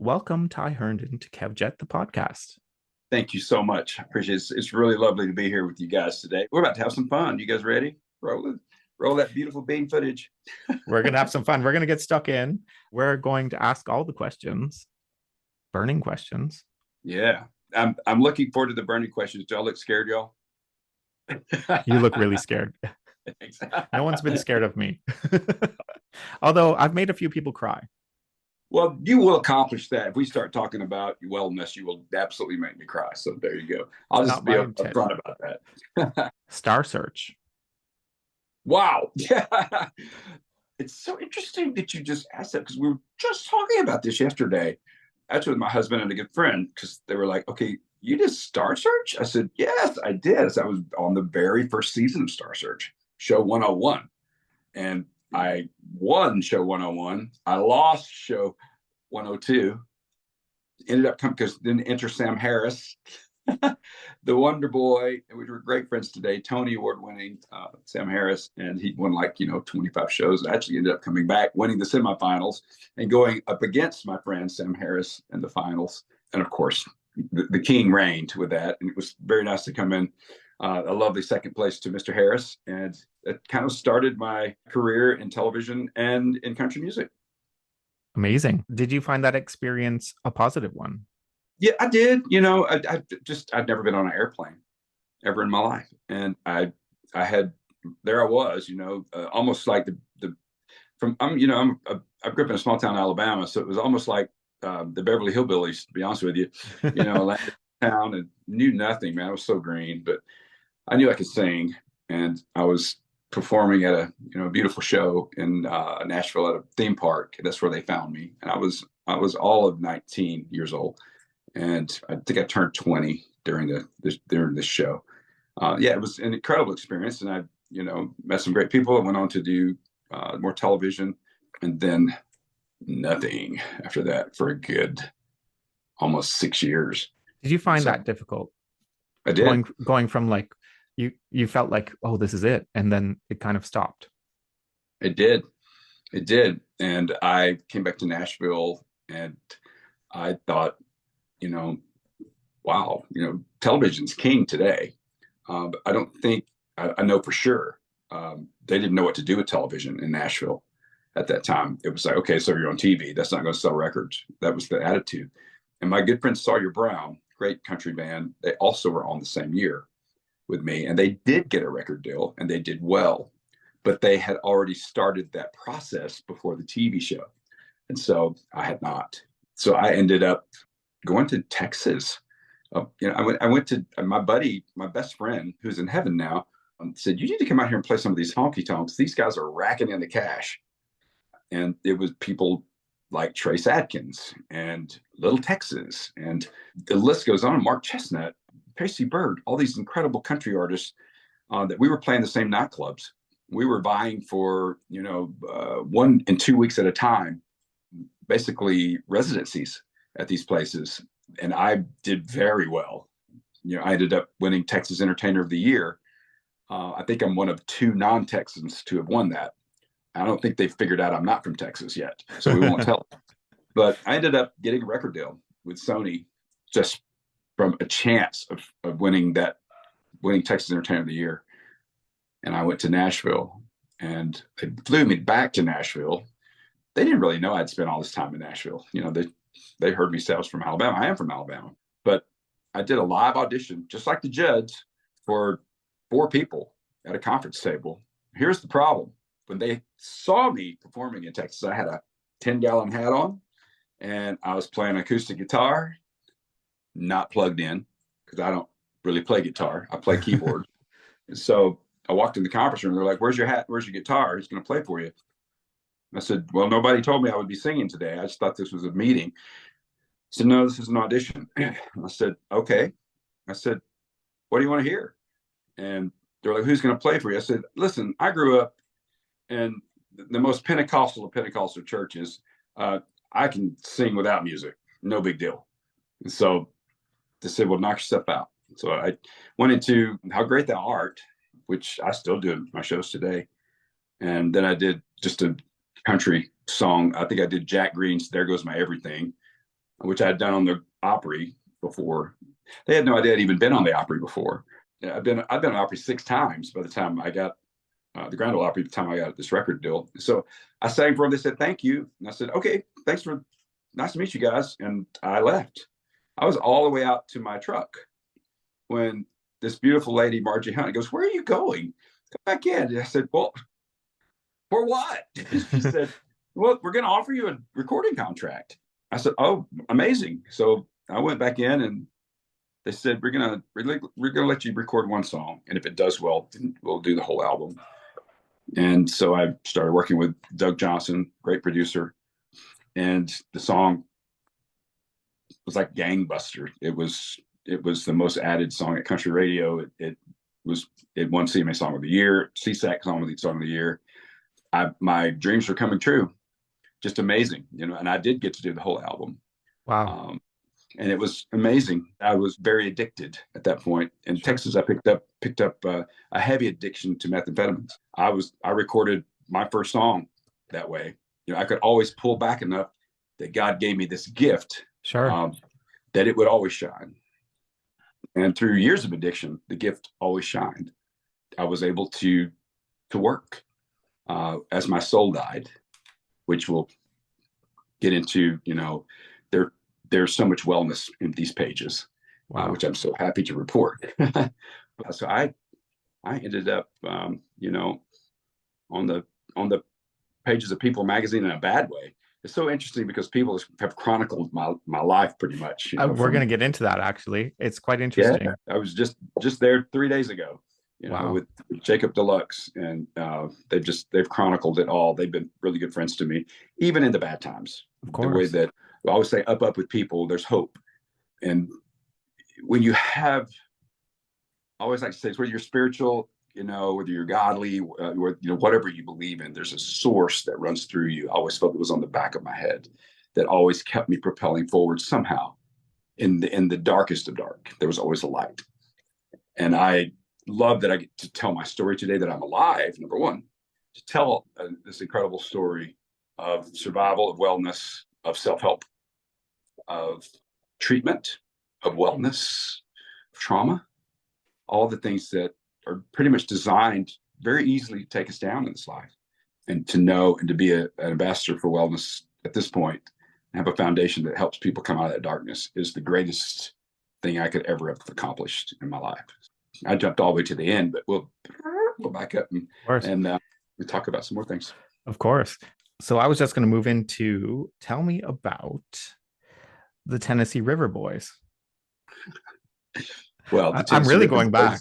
Welcome, Ty Herndon, to Kevjet, the podcast. Thank you so much. I appreciate it. It's really lovely to be here with you guys today. We're about to have some fun. You guys ready? Roll it. Roll that beautiful bean footage. We're going to have some fun. We're going to get stuck in. We're going to ask all the questions, burning questions. Yeah. I'm looking forward to the burning questions. Do y'all look scared, y'all? You look really scared. No one's been scared of me. Although I've made a few people cry. Well, you will accomplish that. If we start talking about wellness, you will absolutely make me cry. So there you go. I'll just be upfront about that. Star Search. Wow. Yeah. It's so interesting that you just asked that because we were just talking about this yesterday. Actually, with my husband and a good friend, because they were like, okay, you did Star Search? I said, yes, I did. So I was on the very first season of Star Search, show 101. And I won show 101. I lost show 102. Ended up coming because then enter Sam Harris, the Wonder Boy. And we were great friends today. Tony Award winning Sam Harris, and he won 25 shows. I actually ended up coming back, winning the semifinals, and going up against my friend Sam Harris in the finals. And of course, the king reigned with that. And it was very nice to come in a lovely second place to Mr. Harris. And it kind of started my career in television and in country music. Amazing. Did you find that experience a positive one? Yeah, I did. I'd never been on an airplane ever in my life. And I was, almost like I grew up in a small town in Alabama. So it was almost like the Beverly Hillbillies, to be honest with you, landed in town and knew nothing, man. I was so green, but I knew I could sing, and I was performing at a beautiful show in Nashville at a theme park. That's where they found me, and I was all of 19 years old, and I think I turned 20 during this show. It was an incredible experience, and I met some great people. I went on to do more television, and then nothing after that for a good almost 6 years. Did you find that difficult? I did. Going from you felt like, oh, this is it, and then it kind of stopped. It did. And I came back to Nashville, and I thought, wow, television's king today. But I don't think, I know for sure, they didn't know what to do with television in Nashville at that time. It was like, okay, so you're on TV. That's not going to sell records. That was the attitude. And my good friend Sawyer Brown, great country band, they also were on the same year with me, and they did get a record deal, and they did well, but they had already started that process before the TV show, and so I had not. So I ended up going to Texas. I went to my buddy, my best friend, who's in heaven now, said, you need to come out here and play some of these honky tonks. These guys are racking in the cash. And it was people like Trace Adkins and Little Texas, and the list goes on. Mark Chestnut, Tracy Byrd, all these incredible country artists that we were playing the same nightclubs. We were vying for, 1 and 2 weeks at a time, basically residencies at these places. And I did very well. I ended up winning Texas Entertainer of the Year. I think I'm one of 2 non-Texans to have won that. I don't think they've figured out I'm not from Texas yet, so we won't tell them. But I ended up getting a record deal with Sony just from a chance of winning Texas Entertainer of the Year. And I went to Nashville, and they flew me back to Nashville. They didn't really know I'd spent all this time in Nashville. They heard me say I was from Alabama. I am from Alabama. But I did a live audition, just like the judge, for 4 people at a conference table. Here's the problem. When they saw me performing in Texas, I had a 10-gallon hat on, and I was playing acoustic guitar, not plugged in, because I don't really play guitar. I play keyboard. And so I walked in the conference room. They're like, where's your hat? Where's your guitar? Who's going to play for you? And I said, well, nobody told me I would be singing today. I just thought this was a meeting. He said, no, this is an audition. And I said, okay. I said, what do you want to hear? And they're like, who's going to play for you? I said, listen, I grew up in the most Pentecostal of Pentecostal churches. I can sing without music. No big deal. And so they said, well, knock yourself out. So I went into How Great Thou Art, which I still do in my shows today. And then I did just a country song. I think I did Jack Green's There Goes My Everything. which I had done on the Opry before. They had no idea I'd even been on the Opry before. I've been on Opry 6 times by the time I got the Grand Ole Opry, by the time I got this record deal. So I sang for them. They said, thank you. And I said, okay, nice to meet you guys. And I left. I was all the way out to my truck when this beautiful lady, Margie Hunt, goes, where are you going? Come back in. And I said, well, for what? She said, well, we're going to offer you a recording contract. I said, oh, amazing. So I went back in and they said, we're going to let you record one song. And if it does well, we'll do the whole album. And so I started working with Doug Johnson, great producer. And the song was like gangbuster. It was the most added song at country radio. It won CMA Song of the Year, CSAC Song of the Year. My dreams were coming true. Just amazing, and I did get to do the whole album. Wow. And it was amazing. I was very addicted at that point. In Texas, I picked up a heavy addiction to methamphetamines. I recorded my first song that way. I could always pull back enough that God gave me this gift, Sure. that it would always shine. And through years of addiction, the gift always shined. I was able to work as my soul died, which we'll get into. There's so much wellness in these pages, Wow. which I'm so happy to report. So I ended up, on the pages of People magazine in a bad way. It's so interesting because people have chronicled my life pretty much. We're going to get into that, actually. It's quite interesting. Yeah, I was just there 3 days ago, Wow. with Jacob Deluxe, and they've chronicled it all. They've been really good friends to me, even in the bad times. Of course. The way that I always say, up with people, there's hope. And when you have, I always like to say, it's whether you're spiritual, whether you're godly, whatever you believe in, there's a source that runs through you. I always felt it was on the back of my head that always kept me propelling forward somehow. In the darkest of dark, there was always a light. And I love that I get to tell my story today, that I'm alive, number one, to tell this incredible story of survival, of wellness, of self-help, of treatment, of wellness, of trauma, all the things that are pretty much designed very easily to take us down in this life. And to know and to be an ambassador for wellness at this point, and have a foundation that helps people come out of that darkness, is the greatest thing I could ever have accomplished in my life. I jumped all the way to the end, but we'll back up and we talk about some more things. Of course. So I was just going to move into, tell me about the Tennessee River Boys. Well, I'm really going back.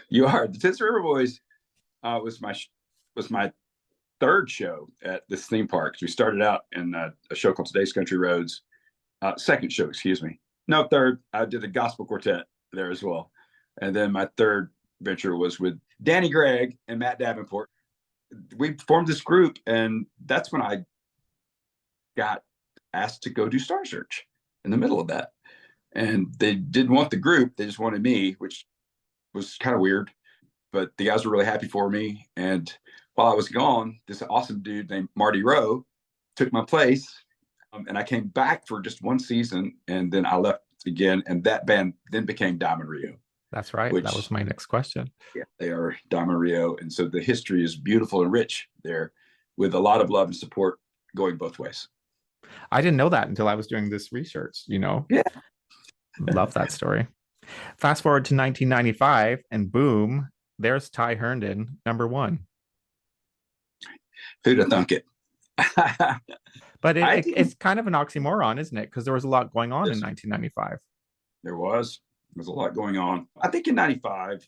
You are. The Tennessee River Boys was my third show at this theme park. We started out in a show called Today's Country Roads. Second show, excuse me. No, third. I did a gospel quartet there as well. And then my third venture was with Danny Gregg and Matt Davenport. We formed this group, and that's when I got asked to go do Star Search in the middle of that. And they didn't want the group. They just wanted me, which was kind of weird. But the guys were really happy for me. And while I was gone, this awesome dude named Marty Rowe took my place. And I came back for just one season, and then I left again. And that band then became Diamond Rio. That's right. That was my next question. Yeah, they are Diamond Rio. And so the history is beautiful and rich there, with a lot of love and support going both ways. I didn't know that until I was doing this research, Yeah. Love that story. Fast forward to 1995, and boom, there's Ty Herndon, number one. Who'd have thunk it? But it's kind of an oxymoron, isn't it? Because there was a lot going on in 1995. There was a lot going on. I think in 95,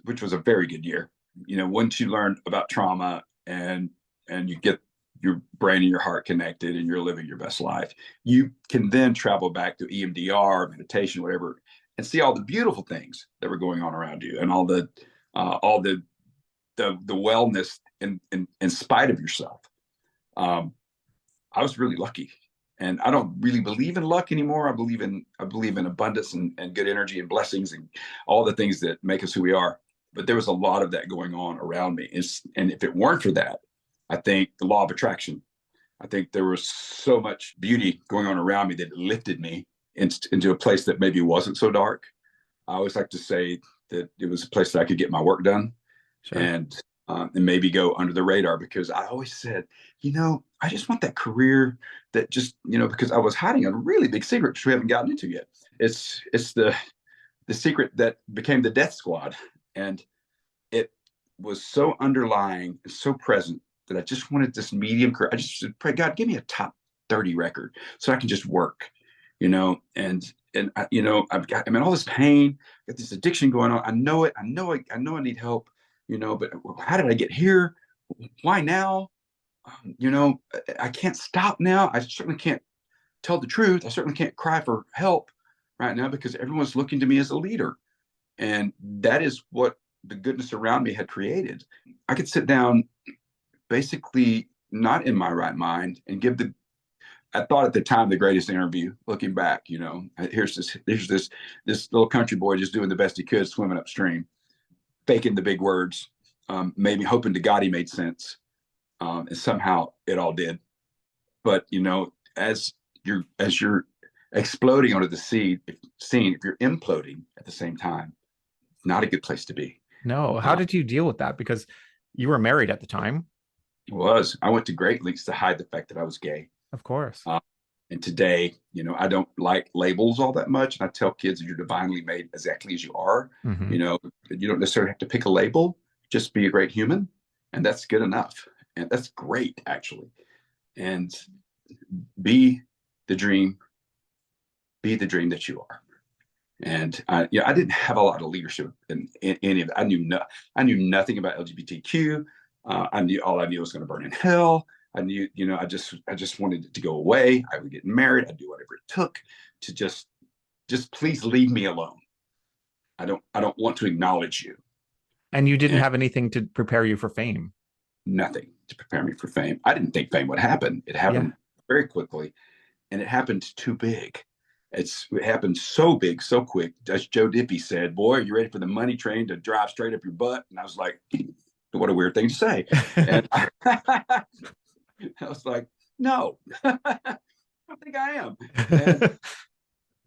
which was a very good year. Once you learn about trauma and you get your brain and your heart connected and you're living your best life, you can then travel back to EMDR, meditation, whatever, and see all the beautiful things that were going on around you, and all the wellness in spite of yourself. I was really lucky, and I don't really believe in luck anymore. I believe in abundance and good energy and blessings and all the things that make us who we are. But there was a lot of that going on around me. And if it weren't for that, I think the law of attraction I think there was so much beauty going on around me that it lifted me into a place that maybe wasn't so dark. I always like to say that it was a place that I could get my work done. Sure. And maybe go under the radar, because I always said, I just want that career that just, because I was hiding a really big secret which we haven't gotten into yet. It's the secret that became the Death Squad. And it was so underlying and so present that I just wanted this medium career. I just said, pray God, give me a top 30 record so I can just work, and I'm in all this pain, got this addiction going on. I know it. I know I need help, but how did I get here? Why now? I can't stop now. I certainly can't tell the truth. I certainly can't cry for help right now, because everyone's looking to me as a leader. And that is what the goodness around me had created. I could sit down basically not in my right mind and give I thought at the time, the greatest interview. Looking back, here's this little country boy just doing the best he could, swimming upstream, faking the big words, maybe hoping to God he made sense, and somehow it all did. But as you're exploding onto the scene, if you're imploding at the same time, not a good place to be. No. How did you deal with that? Because you were married at the time. I went to great lengths to hide the fact that I was gay. Of course. And today, I don't like labels all that much. And I tell kids that you're divinely made exactly as you are. Mm-hmm. You don't necessarily have to pick a label, just be a great human. And that's good enough. And that's great, actually. And be the dream that you are. And I didn't have a lot of leadership in any of it. I knew nothing about LGBTQ. All I knew was going to burn in hell. I knew, I just wanted it to go away. I would get married. I'd do whatever it took to just please leave me alone. I don't want to acknowledge you. And you didn't have anything to prepare you for fame. Nothing to prepare me for fame. I didn't think fame would happen. It happened very quickly, and it happened too big. It happened so big, so quick. As Joe Dippy said, "Boy, are you ready for the money train to drive straight up your butt?" And I was like, what a weird thing to say. And I was like, no, I don't think I am. And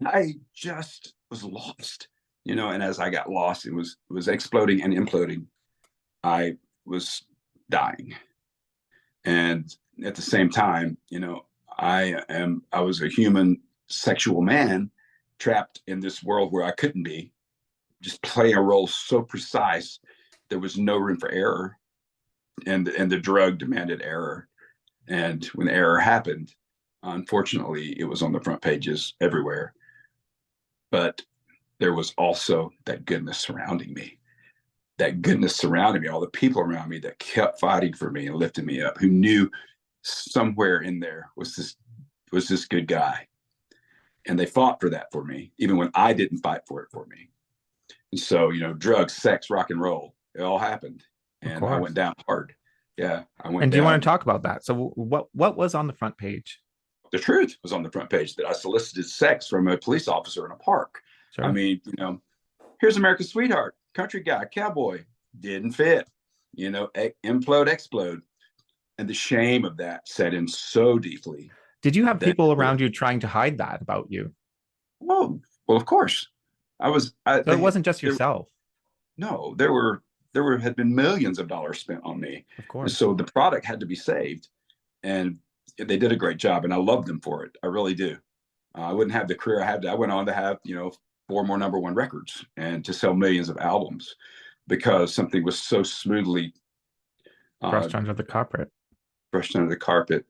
I just was lost, and as I got lost, it was exploding and imploding. I was dying. And at the same time, I was a human sexual man trapped in this world where I couldn't be, just playing a role so precise. There was no room for error, and the drug demanded error. And when error happened, unfortunately, it was on the front pages everywhere. But there was also that goodness surrounding me. All the people around me that kept fighting for me and lifting me up, who knew somewhere in there was this good guy. And they fought for that for me, even when I didn't fight for it for me. And so, drugs, sex, rock and roll, it all happened. And I went down hard. Yeah, I went. And do you want to talk about that? So what was on the front page? The truth was on the front page, that I solicited sex from a police officer in a park. Sure. I mean, here's America's sweetheart, country guy, cowboy, didn't fit, implode, explode. And the shame of that set in so deeply. Did you have people around you trying to hide that about you? Well, of course. So it wasn't just yourself. No, there had been millions of dollars spent on me. Of course. And so the product had to be saved, and they did a great job, and I love them for it. I really do. I wouldn't have the career I had. I went on to have, 4 more #1 records and to sell millions of albums, because something was so smoothly brushed under the carpet.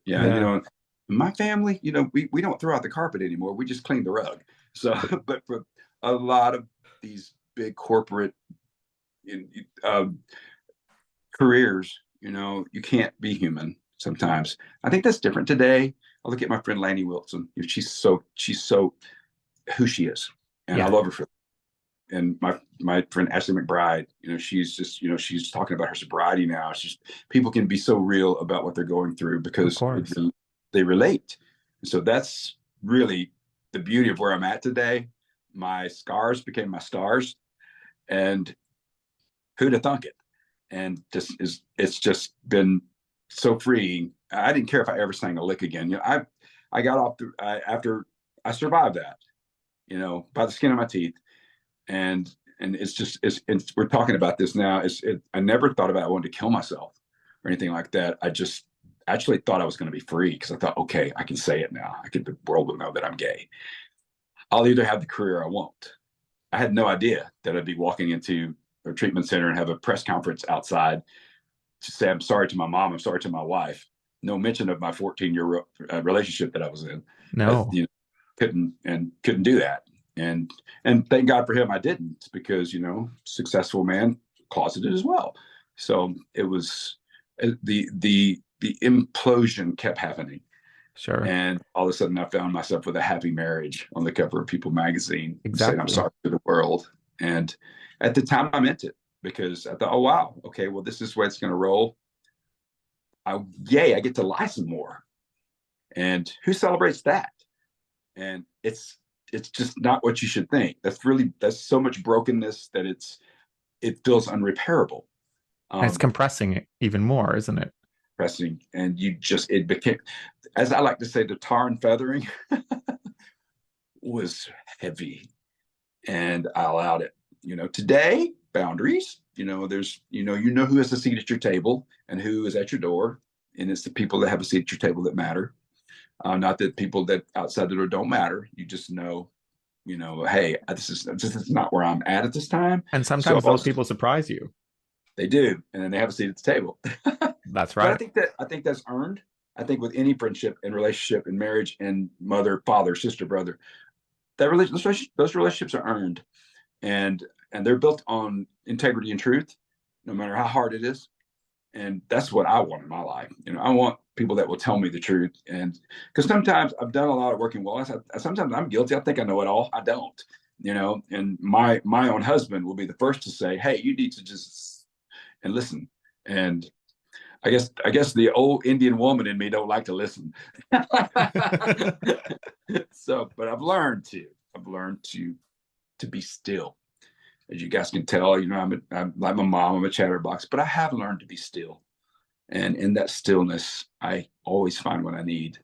Yeah. My family, we don't throw out the carpet anymore. We just clean the rug. So, but for a lot of these big corporate careers, you can't be human sometimes. I think that's different today. I look at my friend Lainey Wilson. She's so who she is, and I love her for that. And my friend Ashley McBride, she's just, she's talking about her sobriety now. People can be so real about what they're going through because they relate. And so that's really the beauty of where I'm at today. My scars became my stars, and who'd have thunk it? And it's just been so freeing I didn't care if I ever sang a lick again. I got off after I survived that, by the skin of my teeth. And we're talking about this now. I never thought about I wanted to kill myself or anything like that. I just actually thought I was going to be free because I thought, okay, I can say it now. The world will know that I'm gay. I'll either have the career I want. I had no idea that I'd be walking into a treatment center and have a press conference outside to say I'm sorry to my mom, I'm sorry to my wife. No mention of my 14-year relationship that I was in. No. Couldn't do that. And thank God for him, I didn't, because successful man, closeted as well. So it was the implosion kept happening. Sure. And all of a sudden, I found myself with a happy marriage on the cover of People magazine, saying I'm sorry to the world. And at the time, I meant it, because I thought, oh wow, okay, well, this is where it's going to roll. I get to lie some more. And who celebrates that? And it's just not what you should think. That's so much brokenness that it feels unrepairable. And it's compressing it even more, isn't it? Pressing, and it became, as I like to say, the tar and feathering was heavy, and I allowed it. Today, boundaries. There's who has a seat at your table and who is at your door, and it's the people that have a seat at your table that matter. Not that people that outside the door don't matter. You just know, hey, this is not where I'm at this time. And sometimes those people surprise you. They do, and then they have a seat at the table. That's right. But I think that's earned. I think with any friendship and relationship and marriage and mother, father, sister, brother, those relationships are earned, and they're built on integrity and truth, no matter how hard it is. And that's what I want in my life. I want people that will tell me the truth. And because sometimes I've done a lot of working well. Sometimes I'm guilty. I think I know it all. I don't. And my own husband will be the first to say, "Hey, you need to just and listen." And I guess the old Indian woman in me don't like to listen. So, but I've learned to be still. As you guys can tell, I'm like my mom, I'm a chatterbox, but I have learned to be still. And in that stillness, I always find what I need.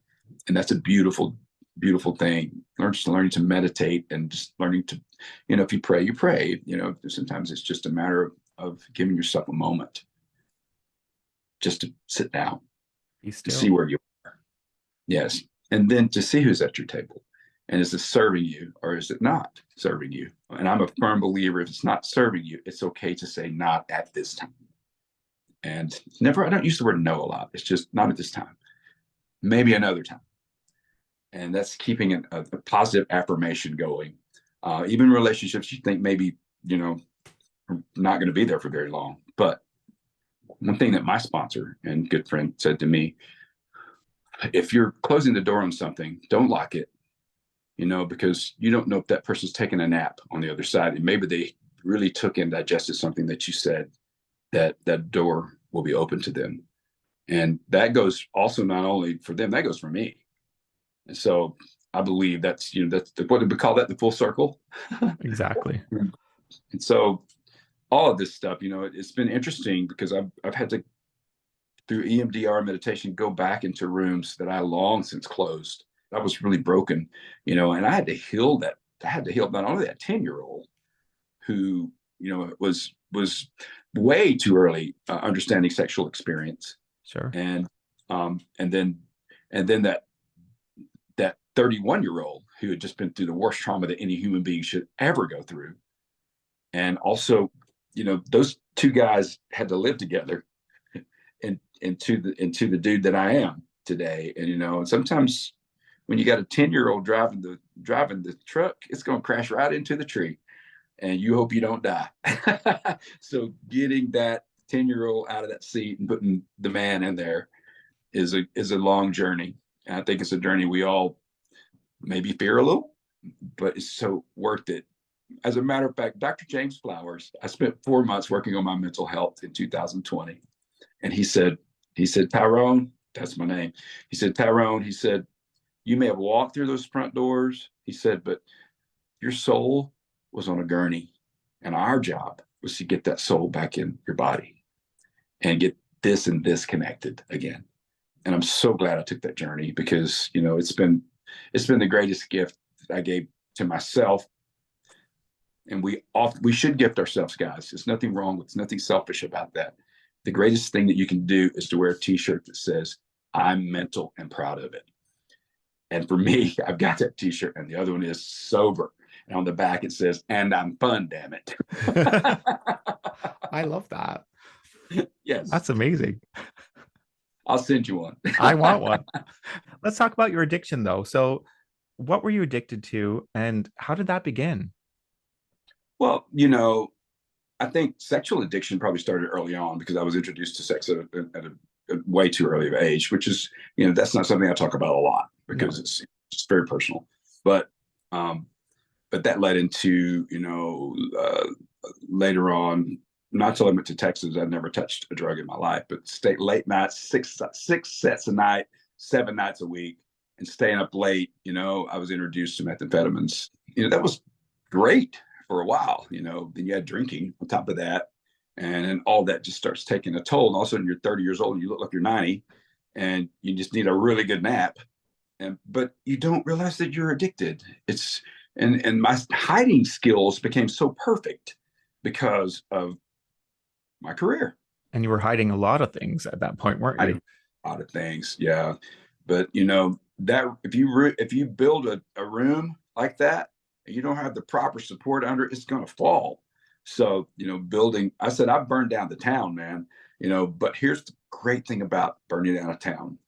And that's a beautiful, beautiful thing. Learning to meditate, and just learning to, if you pray, you pray. Sometimes it's just a matter of giving yourself a moment just to sit down, to see where you are. Yes. And then to see who's at your table. And is it serving you, or is it not serving you? And I'm a firm believer, if it's not serving you, it's okay to say not at this time. And I don't use the word no a lot. It's just not at this time, maybe another time. And that's keeping a positive affirmation going. Even relationships you think maybe, are not going to be there for very long. But one thing that my sponsor and good friend said to me, if you're closing the door on something, don't lock it, because you don't know if that person's taking a nap on the other side, and maybe they really took and digested something that you said, that door will be open to them. And that goes also not only for them, that goes for me. And so I believe that's what we call that, the full circle. Exactly. And so all of this stuff, it's been interesting, because I've had to, through EMDR meditation, go back into rooms that I long since closed. I was really broken, and I had to heal that. I had to heal not only that 10-year-old who, was way too early understanding sexual experience. Sure. And then that 31-year-old who had just been through the worst trauma that any human being should ever go through. And also, those two guys had to live together into the dude that I am today. And, and sometimes when you got a 10-year-old driving the truck, it's going to crash right into the tree, and you hope you don't die. So getting that 10-year-old out of that seat and putting the man in there is a long journey. And I think it's a journey we all maybe fear a little, but it's so worth it. As a matter of fact, Dr. James Flowers, I spent 4 months working on my mental health in 2020. And he said, Tyrone, that's my name. He said, Tyrone, he said, you may have walked through those front doors, he said, but your soul was on a gurney. And our job was to get that soul back in your body and get this and this connected again. And I'm so glad I took that journey because, it's been the greatest gift that I gave to myself. And we should gift ourselves, guys. There's nothing wrong with, nothing selfish about that. The greatest thing that you can do is to wear a t-shirt that says, I'm mental and proud of it. And for me, I've got that t-shirt, and the other one is sober. And on the back it says, and I'm fun, damn it. I love that. Yes. That's amazing. I'll send you one. I want one. Let's talk about your addiction though. So what were you addicted to and how did that begin? Well, I think sexual addiction probably started early on because I was introduced to sex at a way too early of age, which is, that's not something I talk about a lot because it's just very personal. But that led into, later on, not till I went to Texas, I'd never touched a drug in my life, but stay late nights, six sets a night, 7 nights a week, and staying up late. I was introduced to methamphetamines. That was great for a while. Then you had drinking on top of that, and then all that just starts taking a toll. And all of a sudden, you're 30 years old, and you look like you're 90, and you just need a really good nap. But you don't realize that you're addicted. And my hiding skills became so perfect because of my career. And you were hiding a lot of things at that point, weren't you? A lot of things, yeah. But that if you build a room like that and you don't have the proper support under it, it's going to fall. So I said I burned down the town, man. But here's the great thing about burning down a town: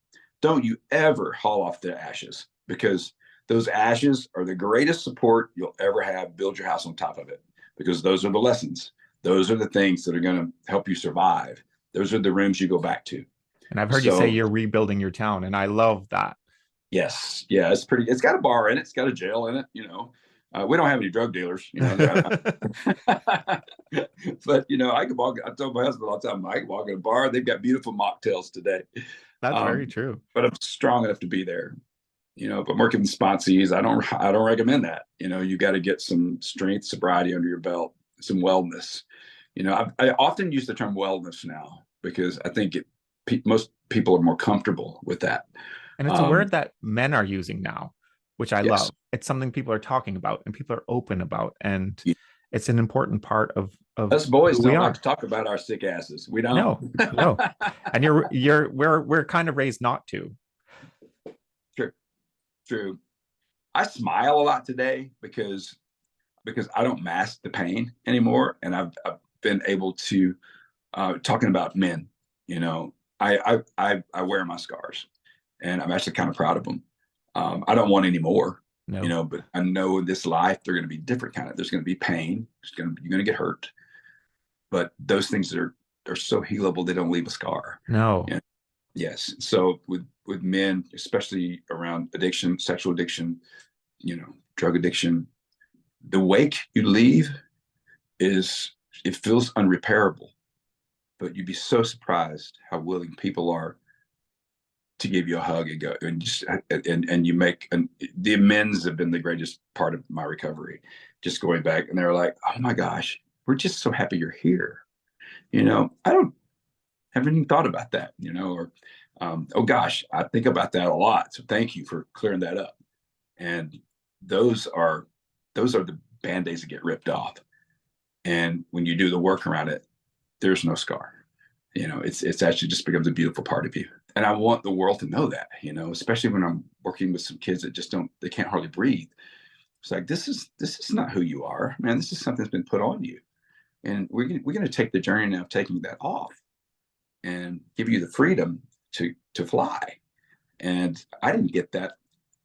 don't you ever haul off the ashes, because those ashes are the greatest support you'll ever have. Build your house on top of it, because those are the lessons. Those are the things that are going to help you survive. Those are the rooms you go back to. And I've heard you say you're rebuilding your town, and I love that. Yes. Yeah, it's got a bar in it. It's got a jail in it. We don't have any drug dealers, but I can walk. I told my husband all the time, I can walk in a bar. They've got beautiful mocktails today. That's very true. But I'm strong enough to be there. But working with sponsees, I don't recommend that. You got to get some strength, sobriety under your belt, some wellness. I often use the term wellness now because I think most people are more comfortable with that. And it's a word that men are using now, which I love. It's something people are talking about and people are open about, and it's an important part of us boys don't like to talk about our sick asses. We don't. No. And we're kind of raised not to. True. I smile a lot today because I don't mask the pain anymore, and I've been able to talking about men. I wear my scars, and I'm actually kind of proud of them. I don't want any more. No. But I know in this life they're going to be different kind of. There's going to be pain. You're going to get hurt, but those things are so healable. They don't leave a scar. No. Yes. So with men, especially around addiction, sexual addiction, drug addiction, the wake you leave it feels unrepairable, but you'd be so surprised how willing people are to give you a hug and go and you make the amends have been the greatest part of my recovery. Just going back, and they're like, oh my gosh, we're just so happy you're here. I don't haven't even thought about that, or oh gosh, I think about that a lot. So thank you for clearing that up. And those are the band-aids that get ripped off. And when you do the work around it, there's no scar. It's actually just becomes a beautiful part of you. And I want the world to know that, especially when I'm working with some kids that they can't hardly breathe. It's like, this is not who you are, man. This is something that's been put on you. And we're going to take the journey now of taking that off and give you the freedom to fly. And I didn't get that.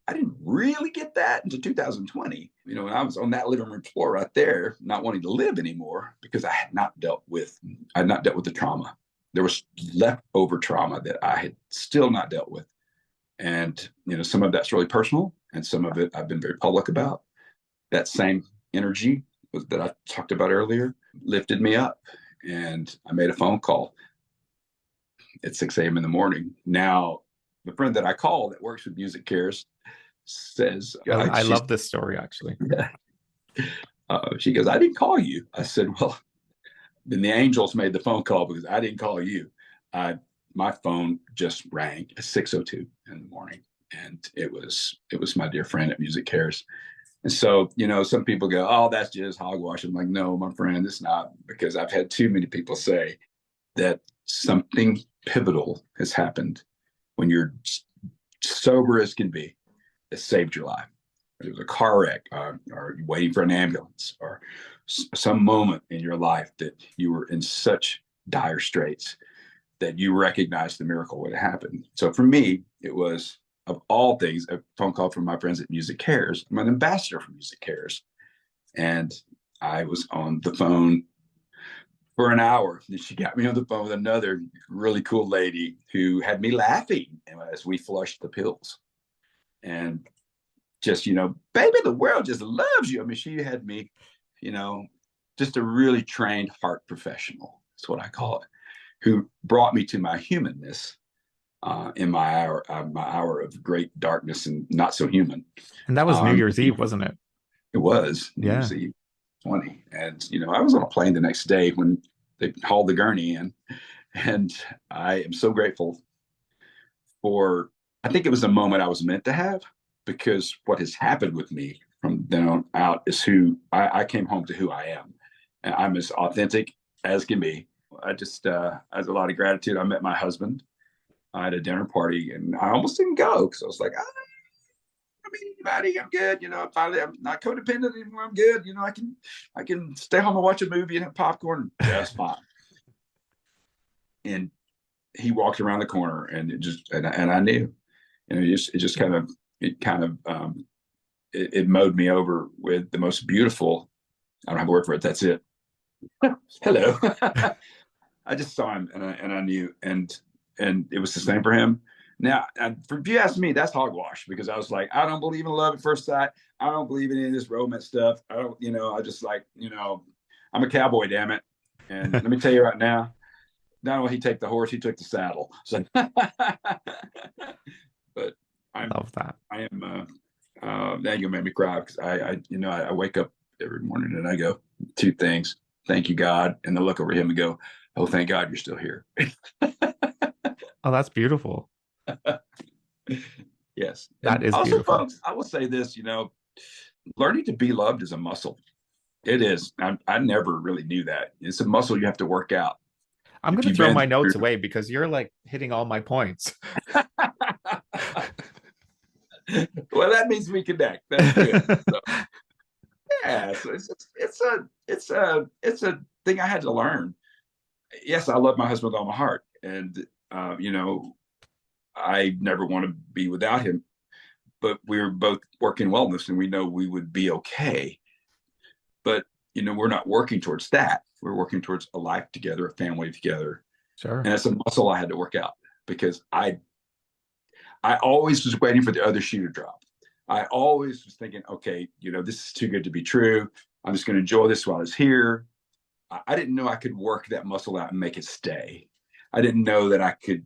I didn't really get that until 2020. When I was on that living room floor right there, not wanting to live anymore because I had not dealt with the trauma. There was leftover trauma that I had still not dealt with. And, some of that's really personal, and some of it I've been very public about. That same energy that I talked about earlier lifted me up, and I made a phone call at 6 a.m. in the morning. Now, the friend that I call that works with Music Cares says, I love this story, actually. She goes, I didn't call you. I said, well, then the angels made the phone call because I didn't call you. I my phone just rang at 6:02 in the morning, and it was my dear friend at Music Cares. And so, some people go, "Oh, that's just hogwash." I'm like, "No, my friend, it's not," because I've had too many people say that something pivotal has happened when you're sober as can be that saved your life. It was a car wreck, or you're waiting for an ambulance, or some moment in your life that you were in such dire straits that you recognized the miracle would happen. So for me, it was, of all things, a phone call from my friends at Music Cares. I'm an ambassador for Music Cares. And I was on the phone for an hour. And she got me on the phone with another really cool lady who had me laughing as we flushed the pills. And just, baby, the world just loves you. I mean, she had me, just a really trained heart professional. That's what I call it, who brought me to my humanness in my hour of great darkness and not so human. And that was New Year's Eve, wasn't it? It was New Year's Eve 20. And, I was on a plane the next day when they hauled the gurney in. And I am so grateful for, I think it was a moment I was meant to have, because what has happened with me from then on out is who I came home to who I am. And I'm as authentic as can be. I just, as a lot of gratitude, I met my husband at a dinner party, and I almost didn't go because I was like, I don't meet anybody. I'm good. Finally, I'm not codependent anymore. I'm good. I can stay home and watch a movie and have popcorn. That's fine. And he walked around the corner, and and I knew, it mowed me over with the most beautiful, I don't have a word for it. That's it. Hello. I just saw him, and I knew, and it was the same for him. Now, if you ask me, that's hogwash, because I was like, I don't believe in love at first sight. I don't believe in any of this romance stuff. I don't, I just like, I'm a cowboy, damn it. And let me tell you right now, not only he take the horse, he took the saddle. So, but I love that. I am. Now you made me cry, because I wake up every morning and I go, two things: thank you, God, and then look over him and go, oh, thank God you're still here. Oh, that's beautiful. Yes, that is also, beautiful. folks, I will say this: learning to be loved is a muscle. It is. I never really knew that. It's a muscle you have to work out. I'm going to throw my notes away because you're like hitting all my points. Well, that means we connect. That's good. So, yeah, so it's a thing I had to learn. Yes, I love my husband with all my heart, and I never want to be without him. But we were both working wellness, and we know we would be okay. But we're not working towards that. We're working towards a life together, a family together. Sure. And it's a muscle I had to work out, because I always was waiting for the other shoe to drop. I always was thinking, okay, this is too good to be true. I'm just going to enjoy this while it's here. I didn't know I could work that muscle out and make it stay. I didn't know that I could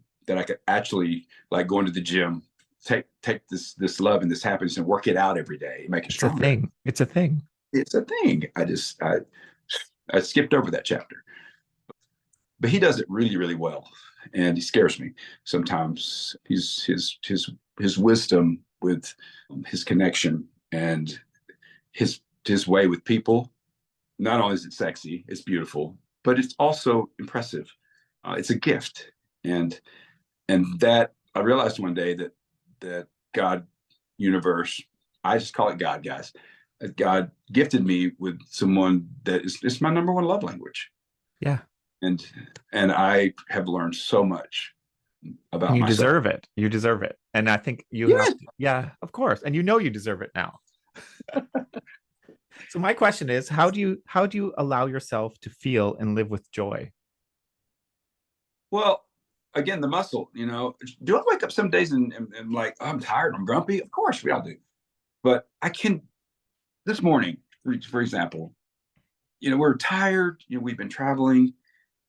actually, like, going to the gym, take this love and this happiness and work it out every day, make it stronger. It's a thing. It's a thing. I skipped over that chapter, but he does it really, really well, and he scares me sometimes. His wisdom with his connection and his way with people. Not only is it sexy, it's beautiful, but it's also impressive. It's a gift, and that I realized one day that God, universe, I just call it God, guys. God gifted me with someone that is my number one love language. Yeah. And I have learned so much about and you myself. deserve it. You deserve it. And I think you have to, yeah, of course. And you deserve it now. So my question is, how do you allow yourself to feel and live with joy? Well, again, the muscle, do I wake up some days and like, oh, I'm tired, I'm grumpy? Of course we all do. But I can, this morning, for example, we're tired, we've been traveling,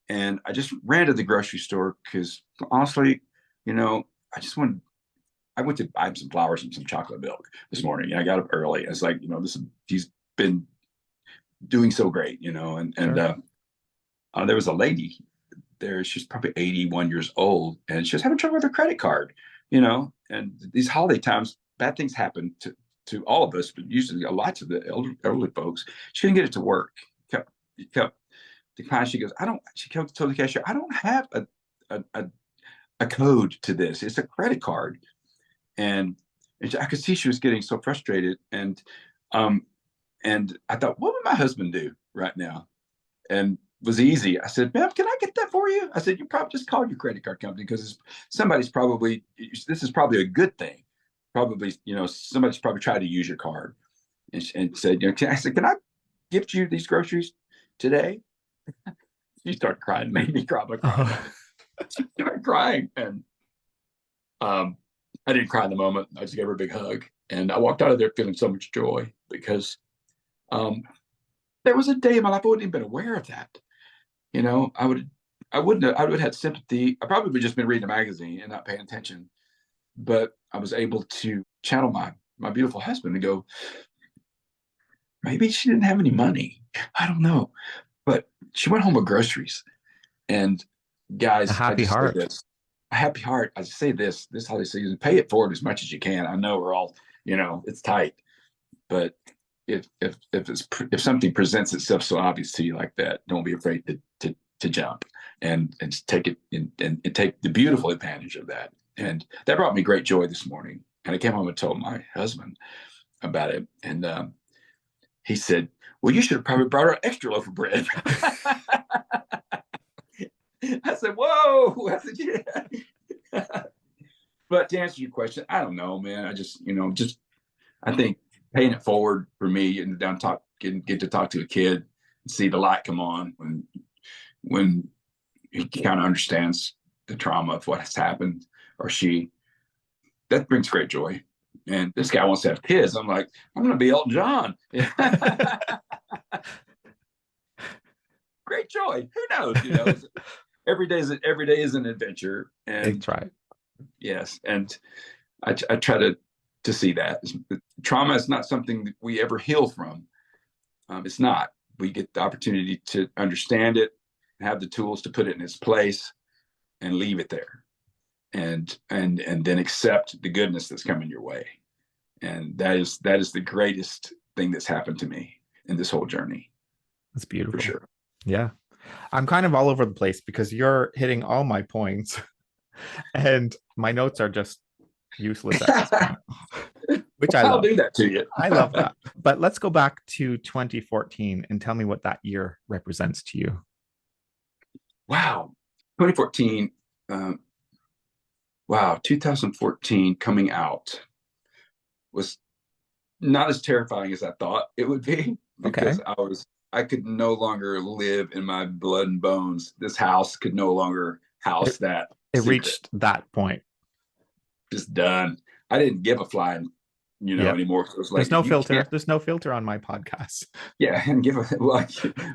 and I just ran to the grocery store because honestly, I went to buy some flowers and some chocolate milk this morning. I got up early. And it's like, he's been doing so great, and Sure. there was a lady there. She's probably 81 years old, and she was having trouble with her credit card, you know. And these holiday times, bad things happen to all of us, but usually a lot of the elderly folks. She didn't get it to work. Kept declining. She goes, I don't. She told the cashier, I don't have a code to this. It's a credit card. And I could see she was getting so frustrated. And I thought, what would my husband do right now? And it was easy. I said, ma'am, can I get that for you? I said, you probably just call your credit card company, because somebody's probably, this is probably a good thing. Probably, you know, somebody's probably tried to use your card. And said, you know, I said, can I gift you these groceries today? She started crying, made me cry. She started crying. And I didn't cry in the moment. I just gave her a big hug. And I walked out of there feeling so much joy, because there was a day in my life I wouldn't even been aware of that. You know, I would have had sympathy. I probably would have just been reading a magazine and not paying attention. But I was able to channel my beautiful husband and go, maybe she didn't have any money. I don't know. But she went home with groceries. And guys, a happy heart. A happy heart. I just say this holiday season, pay it forward as much as you can. I know we're all, you know, it's tight. But if something presents itself so obvious to you like that, don't be afraid to jump and take it and take the beautiful advantage of that. And that brought me great joy this morning. And I came home and told my husband about it. And he said, well, you should have probably brought her an extra loaf of bread. I said, whoa. I said, yeah. But to answer your question, I don't know, man. I just, you know, I think paying it forward for me and get to talk to a kid and see the light come on when he kind of understands the trauma of what has happened, or that brings great joy. And this guy wants to have kids. I'm like, I'm going to be Elton John. Great joy. Who knows? You know, every day is an adventure. And that's right. Yes. And I try to see that trauma is not something that we ever heal from. It's not. We get the opportunity to understand it, have the tools to put it in its place, and leave it there. And then accept the goodness that's coming your way. And that is the greatest thing that's happened to me in this whole journey. That's beautiful. For sure. Yeah. I'm kind of all over the place because you're hitting all my points and my notes are just useless at this point, which I'll do that to you. I love that. But let's go back to 2014 and tell me what that year represents to you. Wow. 2014. Wow, 2014 coming out was not as terrifying as I thought it would be, because I could no longer live in my blood and bones. This house could no longer house that. It reached that point. Just done. I didn't give a flying, anymore. It was like, there's no filter. There's no filter on my podcast. Yeah, and give a like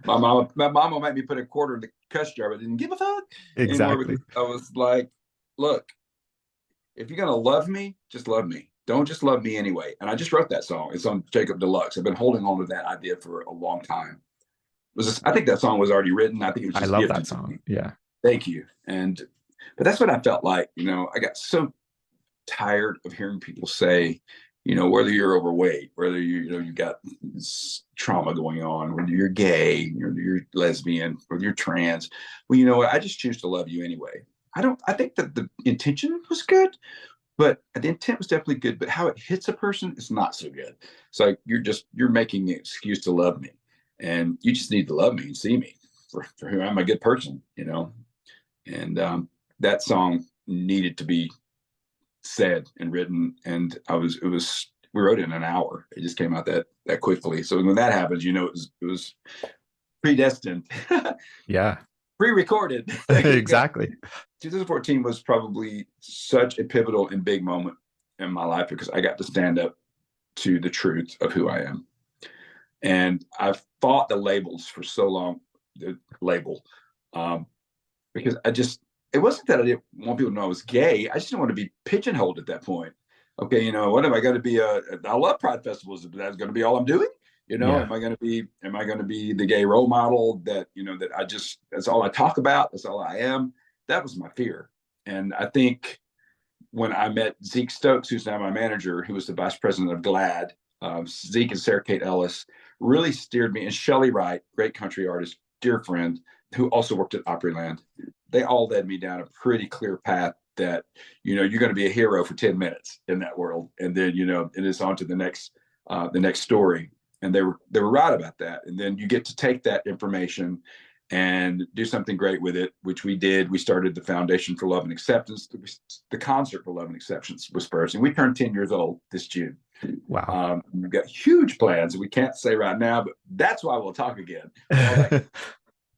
my mom will make me put a quarter in the cuss jar, but didn't give a fuck. Exactly. I was like, look, if you're gonna love me, just love me. Don't just love me anyway. And I just wrote that song. It's on Jacob Deluxe. I've been holding on to that idea for a long time. I think that song was already written. I think it was just I love that song. Yeah. Thank you. But that's what I felt like. I got so tired of hearing people say, whether you're overweight, whether you got trauma going on, whether you're gay, you're lesbian, or you're trans. Well, you know what? I just choose to love you anyway. I think that the intention was good, but the intent was definitely good, but how it hits a person is not so good. It's like you're making an excuse to love me, and you just need to love me and see me for who I'm, a good person, and that song needed to be said and written, and we wrote it in an hour. It just came out that quickly. So when that happens, it was predestined. Yeah. Pre-recorded. Exactly. 2014 was probably such a pivotal and big moment in my life, because I got to stand up to the truth of who I am. And I've fought the labels for so long, the label, because it wasn't that I didn't want people to know I was gay. I just didn't want to be pigeonholed at that point. Okay, what am I going to be? I love Pride festivals, but that's going to be all I'm doing. Yeah. am I going to be the gay role model that, that that's all I talk about. That's all I am. That was my fear. And I think when I met Zeke Stokes, who's now my manager, who was the vice president of GLAAD, Zeke and Sarah Kate Ellis really steered me, and Shelley Wright, great country artist, dear friend, who also worked at Opryland. They all led me down a pretty clear path that, you're going to be a hero for 10 minutes in that world. And then, it is on to the next story. And they were right about that. And then you get to take that information and do something great with it, which we did. We started the Foundation for Love and Acceptance. The Concert for Love and Acceptance was first, and we turned 10 years old this June. Wow. We've got huge plans that we can't say right now, but that's why we'll talk again. All that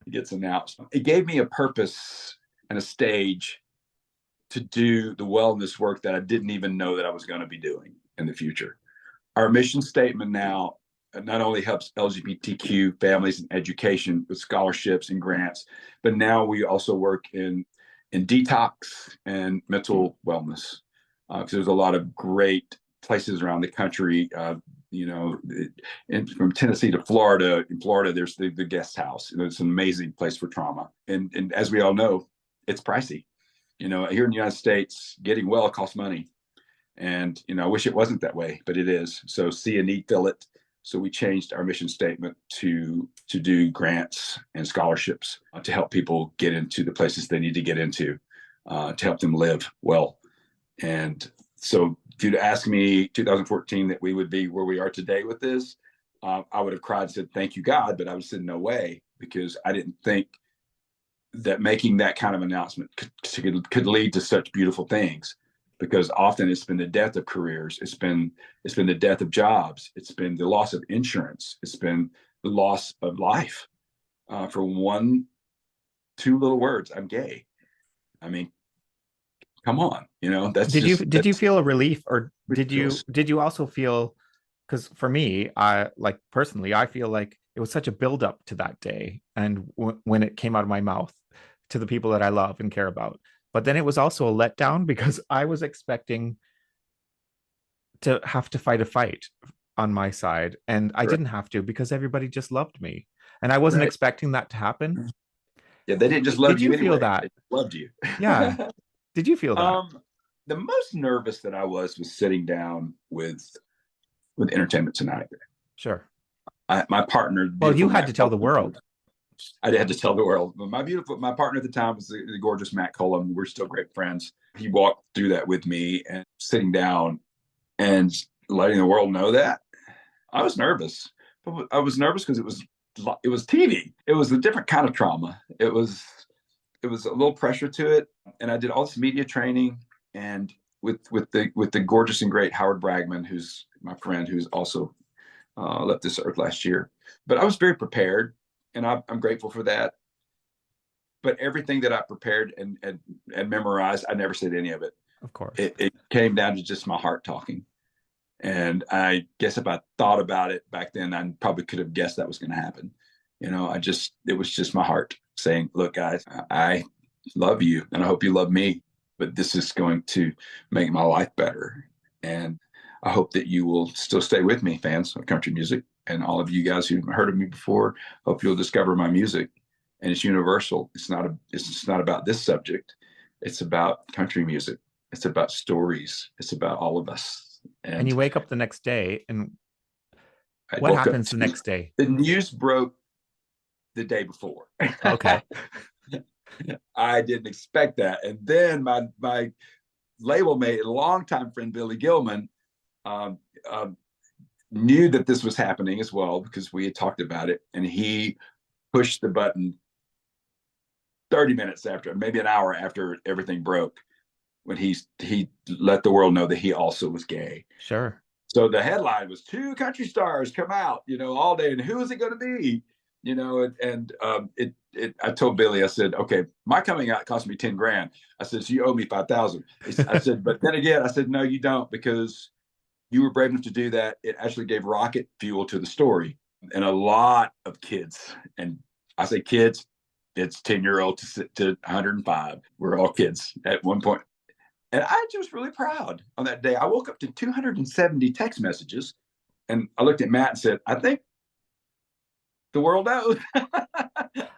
gets announced. It gave me a purpose and a stage to do the wellness work that I didn't even know that I was going to be doing in the future. Our mission statement now not only helps LGBTQ families in education with scholarships and grants, but now we also work in detox and mental wellness. Because there's a lot of great places around the country, from Tennessee to Florida. In Florida, there's the guest house. It's an amazing place for trauma. And as we all know, it's pricey. Here in the United States, getting well costs money. And, I wish it wasn't that way, but it is. So see a need, fill it. So we changed our mission statement to do grants and scholarships to help people get into the places they need to get into, to help them live well. And so if you'd asked me 2014 that we would be where we are today with this, I would have cried and said, thank you, God. But I would have said, no way, because I didn't think that making that kind of announcement could lead to such beautiful things. Because often it's been the death of careers, it's been the death of jobs, it's been the loss of insurance, it's been the loss of life for two little words. I'm gay. I mean, come on, that's did you feel a relief, or ridiculous. did you also feel, because for me, personally, I feel like it was such a build up to that day, and when it came out of my mouth to the people that I love and care about. But then it was also a letdown, because I was expecting to have to fight a fight on my side, and I didn't have to, because everybody just loved me, and I wasn't expecting that to happen. Yeah, they didn't just love Did you anyway. feel that? They loved you. Yeah. Did you feel that? The most nervous that I was sitting down with Entertainment Tonight. Sure. My partner. Well, you had to tell the world. I had to tell the world. But my partner at the time was the gorgeous Matt Cullum. We're still great friends. He walked through that with me, and sitting down and letting the world know that. I was nervous. But I was nervous because it was TV. It was a different kind of trauma. It was a little pressure to it. And I did all this media training, and with the gorgeous and great Howard Bragman, who's my friend, who's also left this earth last year. But I was very prepared. And I'm grateful for that. But everything that I prepared and memorized, I never said any of it. Of course. It came down to just my heart talking. And I guess if I thought about it back then, I probably could have guessed that was going to happen. It was just my heart saying, look, guys, I love you and I hope you love me, but this is going to make my life better. And I hope that you will still stay with me, fans of country music. And all of you guys who've heard of me before, hope you'll discover my music. And it's universal. It's not about this subject. It's about country music. It's about stories. It's about all of us. And you wake up the next day, and what happens the next day? The news broke the day before. Okay. I didn't expect that. And then my label mate, a longtime friend, Billy Gilman, knew that this was happening as well, because we had talked about it, and he pushed the button 30 minutes after, maybe an hour after everything broke, when he let the world know that he also was gay. Sure. So the headline was 2 country stars come out, all day, and who is it going to be? I told Billy, I said, okay, my coming out cost me 10 grand. I said, so you owe me 5,000. I said, but then again, I said, no, you don't, because you were brave enough to do that. It actually gave rocket fuel to the story. And a lot of kids, and I say kids, it's 10-year-old to 105. We're all kids at one point. And I was really proud on that day. I woke up to 270 text messages, and I looked at Matt and said, I think the world knows.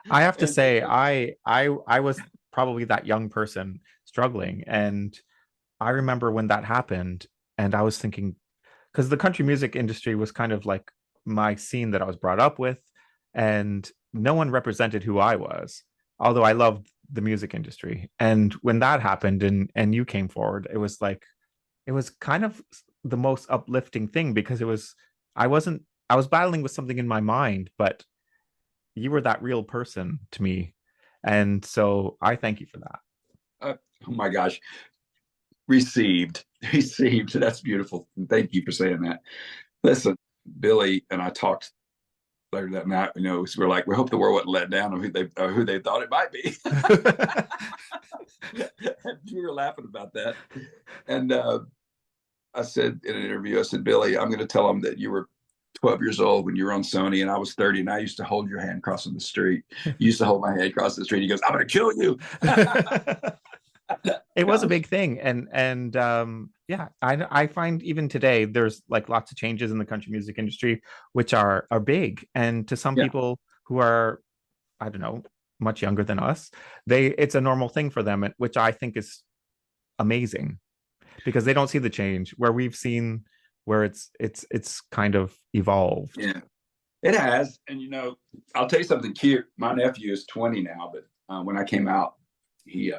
I have to And say, I was probably that young person struggling, and I remember when that happened, and I was thinking, because the country music industry was kind of like my scene that I was brought up with, and no one represented who I was, although I loved the music industry. And when that happened, and you came forward, it was like it was kind of the most uplifting thing, because it was I wasn't I was battling with something in my mind, but you were that real person to me. And so I thank you for that. oh my gosh, received, received. That's beautiful. Thank you for saying that. Listen, Billy and I talked later that night. You know, we were like, we hope the world wasn't let down on who they thought it might be. We were laughing about that, and I said in an interview, I said, Billy, I'm going to tell them that you were 12 years old when you were on Sony, and I was 30, and I used to hold your hand crossing the street. You used to hold my hand across the street. He goes, I'm going to kill you. It was a big thing, and yeah, I find even today there's like lots of changes in the country music industry which are big, and to some Yeah. people who are, I don't know, much younger than us, it's a normal thing for them, which I think is amazing, because they don't see the change where we've seen, where it's kind of evolved. Yeah, it has. And you know, I'll tell you something cute. My nephew is 20 now, but when I came out, he,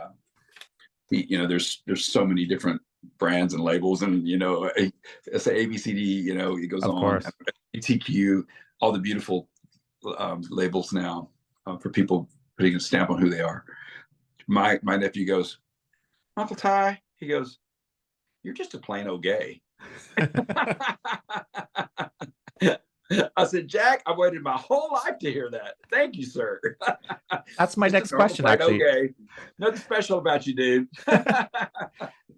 you know, there's so many different brands and labels, and you know, it's ABCD. You know, it goes Of on. course. TQ, all the beautiful labels now for people putting a stamp on who they are. My nephew goes, Uncle Ty. He goes, you're just a plain old gay. I said, Jack, I waited my whole life to hear that. Thank you, sir. That's my Just a next normal question, plain old actually. gay. Nothing special about you, dude.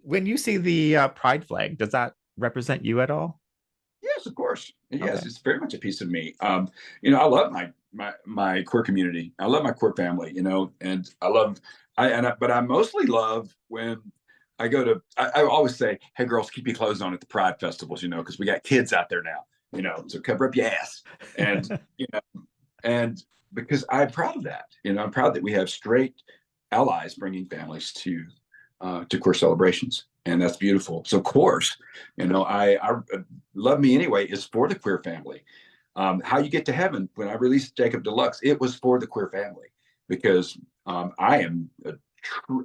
When you see the pride flag, does that represent you at all? Yes, of course. Yes, Okay. it's very much a piece of me. You know, I love my queer community. I love my queer family. You know, and but I mostly love when I go to. I always say, "Hey, girls, keep your clothes on at the pride festivals." You know, because we got kids out there now. You know, so cover up your ass. And you know, and because I'm proud of that. You know, I'm proud that we have straight allies bringing families to queer celebrations, and that's beautiful. So, of course, you know, I Love Me Anyway is for the queer family. How You Get to Heaven, when I released Jacob Deluxe, it was for the queer family, because I am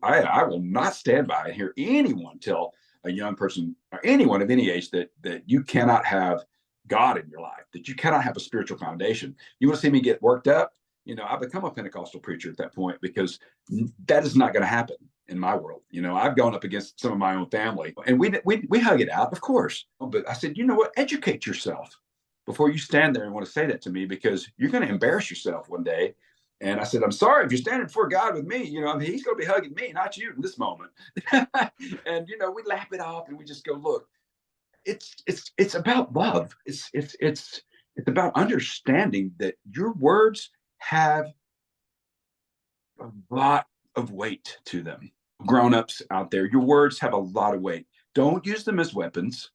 I will not stand by and hear anyone tell a young person or anyone of any age that you cannot have God in your life, that you cannot have a spiritual foundation. You want to see me get worked up? You know, I become a Pentecostal preacher at that point, because that is not going to happen in my world. You know, I've gone up against some of my own family, and we hug it out, of course. But I said, you know what? Educate yourself before you stand there and want to say that to me, because you're going to embarrass yourself one day. And I said, I'm sorry if you're standing before God with me. You know, I mean, He's going to be hugging me, not you, in this moment. And you know, we laugh it off, and we just go, look, it's about love. It's about understanding that your words have a lot of weight to them. Grown-ups out there, your words have a lot of weight. Don't use them as weapons.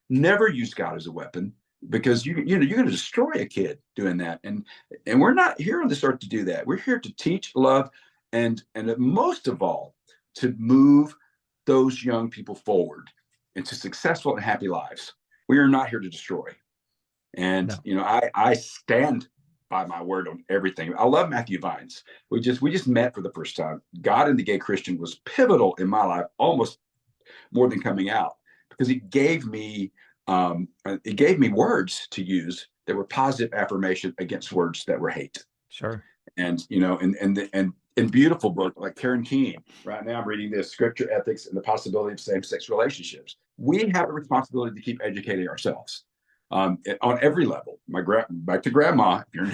Never use God as a weapon, because you know you're going to destroy a kid doing that. And we're not here on this earth to do that. We're here to teach, love, and most of all, to move those young people forward into successful and happy lives. We are not here to destroy. And No. you know, I stand by my word on everything. I love Matthew Vines. We just met for the first time. God and the Gay Christian was pivotal in my life, almost more than coming out, because it gave me words to use that were positive affirmation against words that were hate. Sure. And you know, and in beautiful book like Karen Keeney. Right now, I'm reading this Scripture, Ethics, and the Possibility of Same-Sex Relationships. We have a responsibility to keep educating ourselves on every level. Back to grandma. If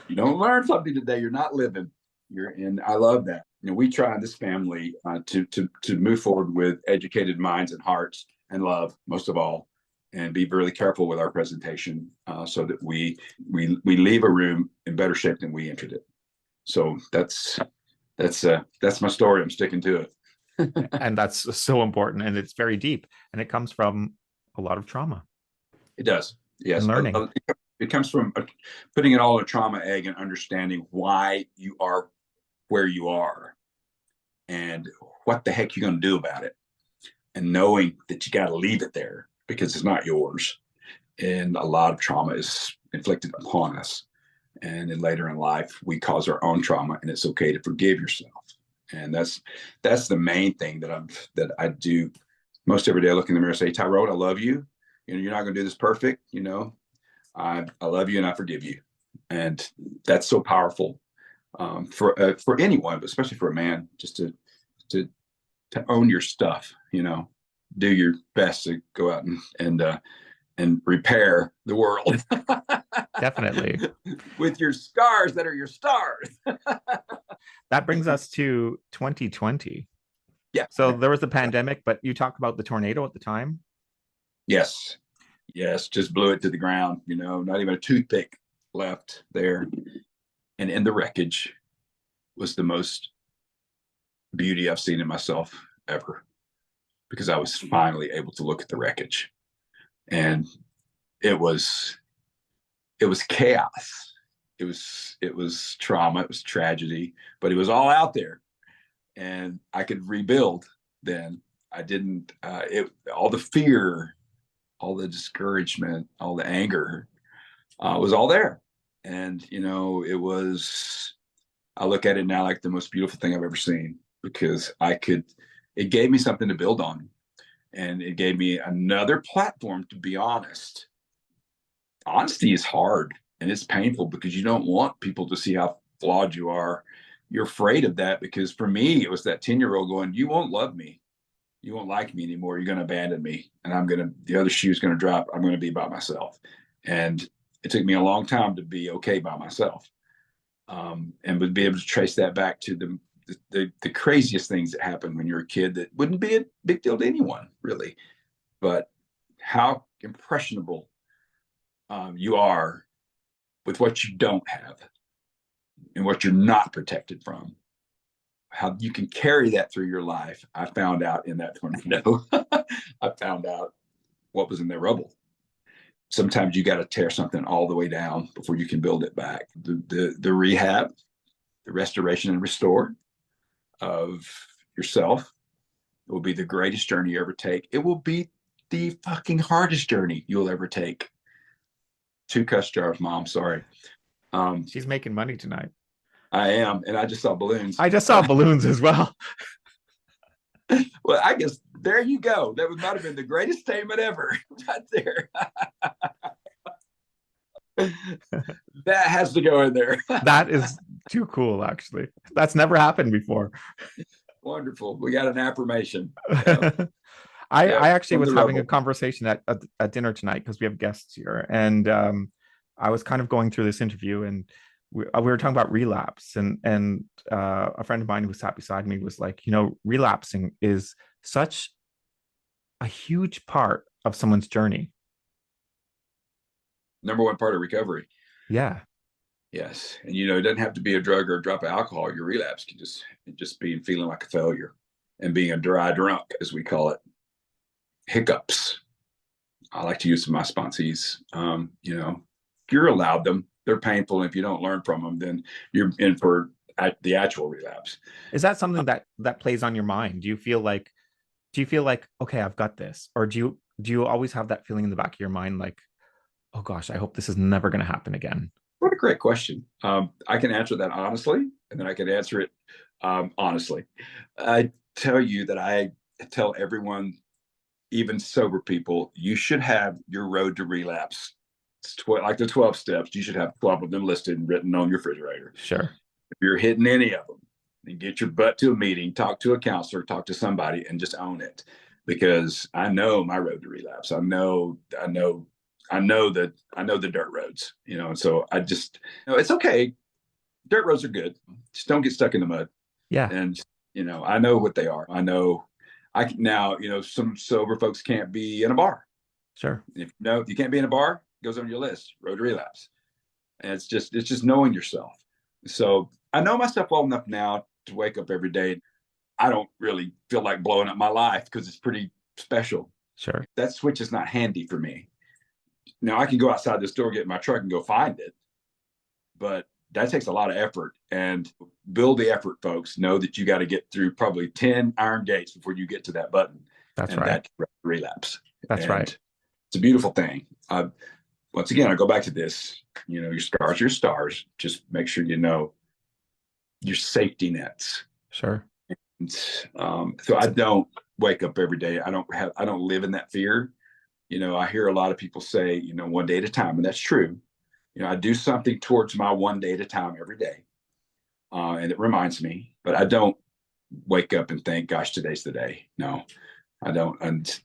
you don't learn something today, you're not living. And I love that. You know, we try in this family to move forward with educated minds and hearts, and love most of all, and be really careful with our presentation, so that we leave a room in better shape than we entered it. So that's my story. I'm sticking to it. And that's so important, and it's very deep, and it comes from a lot of trauma It does. and Yes. learning. It comes from putting it all in a trauma egg and understanding why you are where you are and what the heck you're going to do about it, and knowing that you got to leave it there because it's not yours. And a lot of trauma is inflicted upon us. And then later in life, we cause our own trauma, and it's okay to forgive yourself. And that's the main thing that I do most every day. I look in the mirror and say, Tyrone, I love you. You know, you're not going to do this perfect. You know, I love you and I forgive you. And that's so powerful for anyone, but especially for a man, just to own your stuff. You know, do your best to go out and repair the world. Definitely. With your scars that are your stars. That brings us to 2020. Yeah. So there was the pandemic, but you talked about the tornado at the time. Yes. Yes. Just blew it to the ground, you know, not even a toothpick left there. And in the wreckage was the most beauty I've seen in myself ever, because I was finally able to look at the wreckage. And it was chaos. It was trauma. It was tragedy, but it was all out there, and I could rebuild. Then I didn't. All the fear, all the discouragement, all the anger was all there, and you know, it was. I look at it now like the most beautiful thing I've ever seen, because it gave me something to build on, and it gave me another platform to be honest. Honesty is hard and it's painful because you don't want people to see how flawed you are. You're afraid of that, because for me, it was that 10-year-old going, you won't love me. You won't like me anymore. You're going to abandon me. And the other shoe's going to drop. I'm going to be by myself. And it took me a long time to be okay by myself. And would be able to trace that back to the craziest things that happen when you're a kid that wouldn't be a big deal to anyone, really. But how impressionable you are with what you don't have and what you're not protected from, how you can carry that through your life. I found out in that tornado. I found out what was in the rubble. Sometimes you got to tear something all the way down before you can build it back. The rehab, the restoration and restore of yourself will be the greatest journey you ever take. It will be the fucking hardest journey you'll ever take. 2 cuss jars, Mom. Sorry. She's making money tonight. I am, and I just saw balloons. I just saw balloons as well. Well, I guess there you go. That might have been the greatest statement ever, right there. That has to go in there. That is too cool, actually. That's never happened before. Wonderful. We got an affirmation. I actually was having a conversation at dinner tonight, because we have guests here, and I was kind of going through this interview, and we were talking about relapse, and a friend of mine who sat beside me was like, you know, relapsing is such a huge part of someone's journey. Number one part of recovery. Yeah. Yes. And you know, it doesn't have to be a drug or a drop of alcohol. Your relapse can just be feeling like a failure and being a dry drunk, as we call it. Hiccups. I like to use my sponsees. You know, you're allowed them. They're painful. And if you don't learn from them, then you're in for the actual relapse. Is that something that plays on your mind? Do you feel like, okay, I've got this? Or do you always have that feeling in the back of your mind, like, oh gosh, I hope this is never going to happen again? What a great question. I can answer that honestly, and then I can answer it honestly. I tell you that I tell everyone, even sober people, you should have your road to relapse. It's like the 12 steps. You should have 12 of them listed and written on your refrigerator. Sure. If you're hitting any of them, then get your butt to a meeting, talk to a counselor, talk to somebody, and just own it. Because I know my road to relapse. I know the dirt roads, you know, and so I just, you know, it's okay. Dirt roads are good. Just don't get stuck in the mud. Yeah. And, you know, I know what they are. I know now, you know, some sober folks can't be in a bar. Sure. If you can't be in a bar, it goes on your list, road to relapse. And it's just knowing yourself. So I know myself well enough now to wake up every day. I don't really feel like blowing up my life because it's pretty special. Sure. That switch is not handy for me. Now I can go outside the store, get in my truck and go find it, but that takes a lot of effort. And build the effort, folks. Know that you got to get through probably 10 iron gates before you get to that button. That's and right. That relapse. That's and right. It's a beautiful thing. Once again, I go back to this, your scars, your stars. Just make sure you know your safety nets. Sure. And, so I don't wake up every day. I don't live in that fear. I hear a lot of people say, one day at a time, and that's true. I do something towards my one day at a time every day. And it reminds me, but I don't wake up and think, gosh, today's the day. No, I don't. And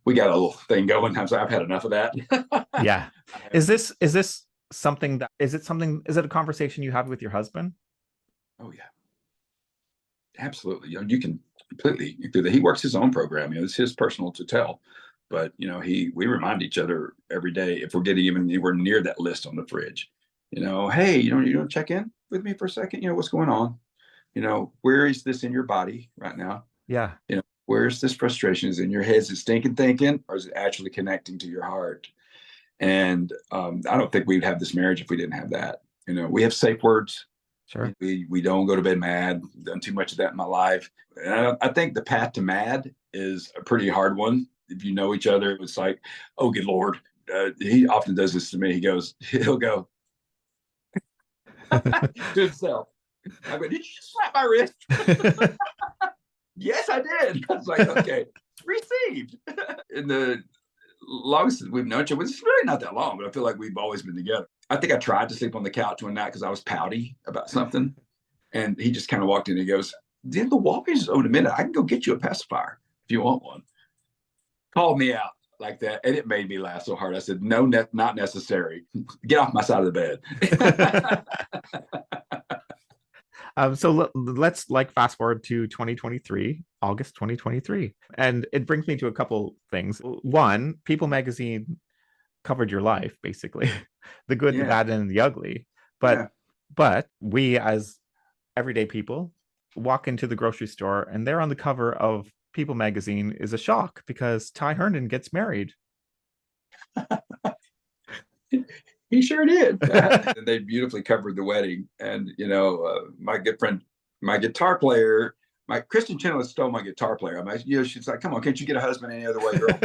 we got a little thing going. I've had enough of that. Yeah. Is it a conversation you have with your husband? Oh yeah, absolutely. You can completely do that. He works his own program. It's his personal to tell, but we remind each other every day if we're getting even anywhere near that list on the fridge. Hey, you don't check in with me for a second. What's going on? Where is this in your body right now? Yeah. Where's this frustration? Is it in your head? Is it stinking thinking, or is it actually connecting to your heart? And I don't think we'd have this marriage if we didn't have that. We have safe words. Sure. We don't go to bed mad. Done too much of that in my life. And I think the path to mad is a pretty hard one. If you know each other, it's like, oh, good Lord. He often does this to me. He'll go to himself. I go, did you just slap my wrist? Yes, I did. I was like, okay, received. In the longest we've known each other, it's really not that long, but I feel like we've always been together. I think I tried to sleep on the couch one night because I was pouty about something. And he just kind of walked in and he goes, the Walgreens is open a minute. I can go get you a pacifier if you want one. Called me out like that. And it made me laugh so hard. I said, no, not necessary. Get off my side of the bed. So let's fast forward to 2023, August 2023. And it brings me to a couple things. One, People magazine covered your life, basically. The good, the bad, and the ugly. But we as everyday people walk into the grocery store and there on the cover of People magazine is a shock because Ty Herndon gets married. He sure did. They beautifully covered the wedding. And, my good friend, my guitar player, my Kristen Chenoweth stole my guitar player. I'm like, she's like, come on, can't you get a husband any other way, girl?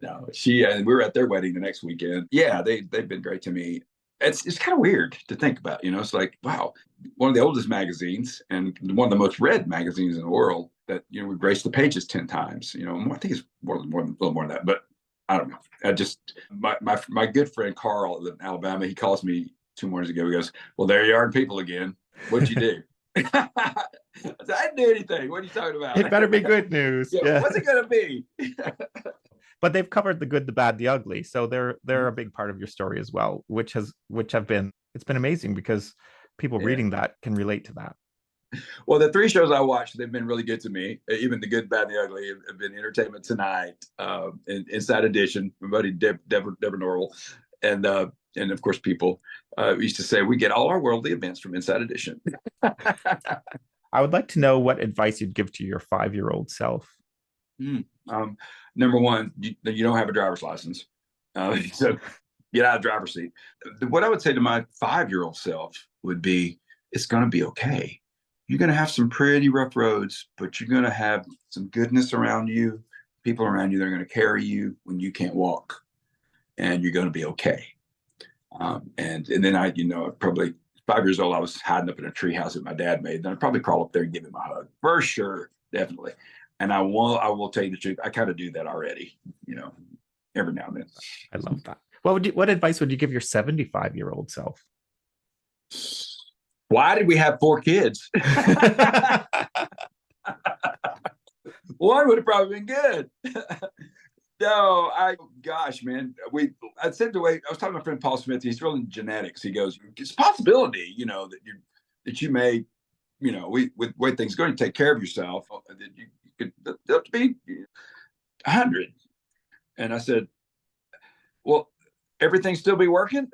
No, we were at their wedding the next weekend. Yeah, they've been great to me. It's kind of weird to think about, it's like, wow, one of the oldest magazines and one of the most read magazines in the world that, we've graced the pages 10 times, I think it's a little more than that, but I don't know. I just, my good friend Carl in Alabama, he calls me 2 mornings ago. He goes, well, there you are in People again. What'd you do? I said, I didn't do anything. What are you talking about? It better be good news. Yeah. What's it going to be? But they've covered the good, the bad, the ugly. So they're a big part of your story as well, it's been amazing because people reading that can relate to that. Well, the 3 shows I watched, they've been really good to me. Even the good, bad, and the ugly have been Entertainment Tonight, Inside Edition, my buddy Deborah Norrell, and of course People. We used to say we get all our worldly events from Inside Edition. I would like to know what advice you'd give to your 5-year-old self. Number one, you don't have a driver's license, so get out of the driver's seat. What I would say to my 5-year-old self would be, it's going to be okay. You're going to have some pretty rough roads, but you're going to have some goodness around you, people around you that are going to carry you when you can't walk, and you're going to be okay. And then I, probably 5 years old, I was hiding up in a treehouse that my dad made. Then I'd probably crawl up there and give him a hug for sure, definitely. And I will tell you the truth. I kind of do that already, every now and then. I love that. What advice would you give your 75-year-old self? Why did we have 4 kids? One would have probably been good. No, gosh, man. I said I was talking to my friend Paul Smith. He's really in genetics. He goes, it's a possibility, that you may, with the way things are going to take care of yourself, that you could have to be 100. And I said, well, everything still be working?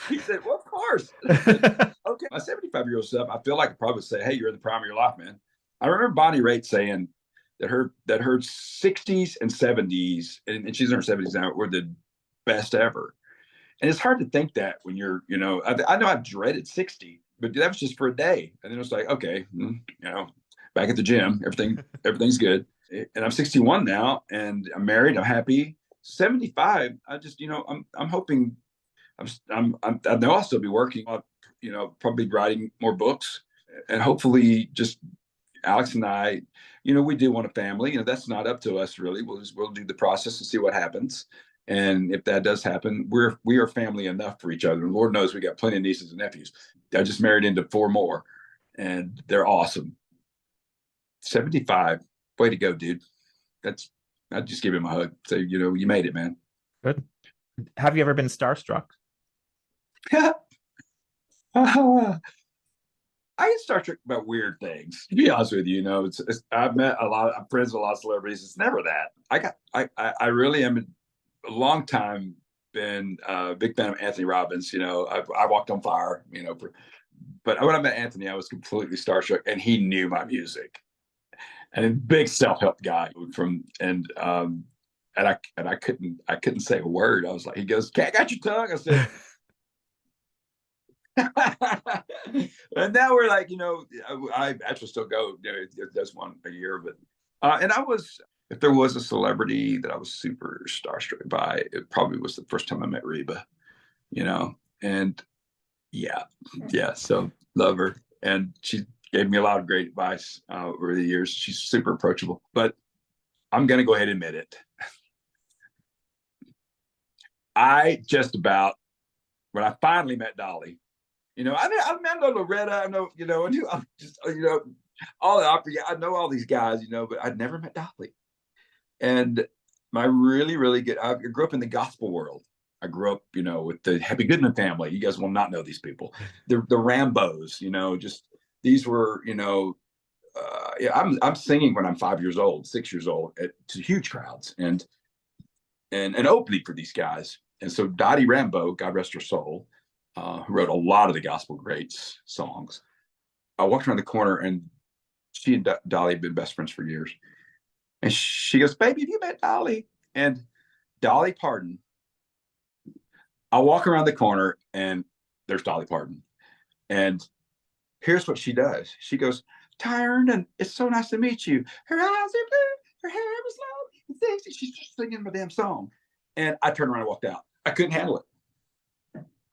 He said, well, of course. Okay. My 75-year-old self, I feel like I probably say, hey, you're in the prime of your life, man. I remember Bonnie Raitt saying, that her 60s and 70s, and she's in her 70s now, were the best ever. And it's hard to think that when you're, I know I've dreaded 60, but that was just for a day. And then it was like, okay, back at the gym, everything's good. And I'm 61 now, and I'm married, I'm happy. 75, I just, I'm hoping, I know I'll still be working on, probably writing more books, and hopefully just Alex and I, we do want a family. That's not up to us really. We'll do the process and see what happens. And if that does happen, we are family enough for each other. And Lord knows we got plenty of nieces and nephews. I just married into 4 more, and they're awesome. 75, way to go, dude. I'd just give him a hug. Say, you made it, man. Good. Have you ever been starstruck? I get starstruck about weird things. To be honest with you, I've met I'm friends with a lot of celebrities. It's never that. I really am a long time been a big fan of Anthony Robbins. I walked on fire. But when I met Anthony, I was completely starstruck, and he knew my music. And a big self-help guy and I couldn't say a word. I was like, he goes, "Cat, got your tongue?" I said. And now we're like, I actually still go. There's one a year, but and if there was a celebrity that I was super starstruck by, it probably was the first time I met Reba, and yeah. So love her, and she gave me a lot of great advice over the years. She's super approachable, but I'm gonna go ahead and admit it. When I finally met Dolly. I know Loretta. I know, I'm just, all the opera. I know all these guys, but I'd never met Dolly. And my really, really good. I grew up in the gospel world. I grew up, with the Happy Goodman family. You guys will not know these people. The Rambos, just these were, I'm singing when I'm 5 years old, 6 years old, to huge crowds, and opening for these guys. And so Dottie Rambo, God rest her soul, who wrote a lot of the gospel greats songs. I walked around the corner, and she and Dolly had been best friends for years. And she goes, "Baby, have you met Dolly?" And Dolly Parton. I walk around the corner, and there's Dolly Parton. And here's what she does. She goes, "Ty Herndon, it's so nice to meet you. Her eyes are blue, her hair was long. She's just singing my damn song." And I turned around and walked out. I couldn't handle it.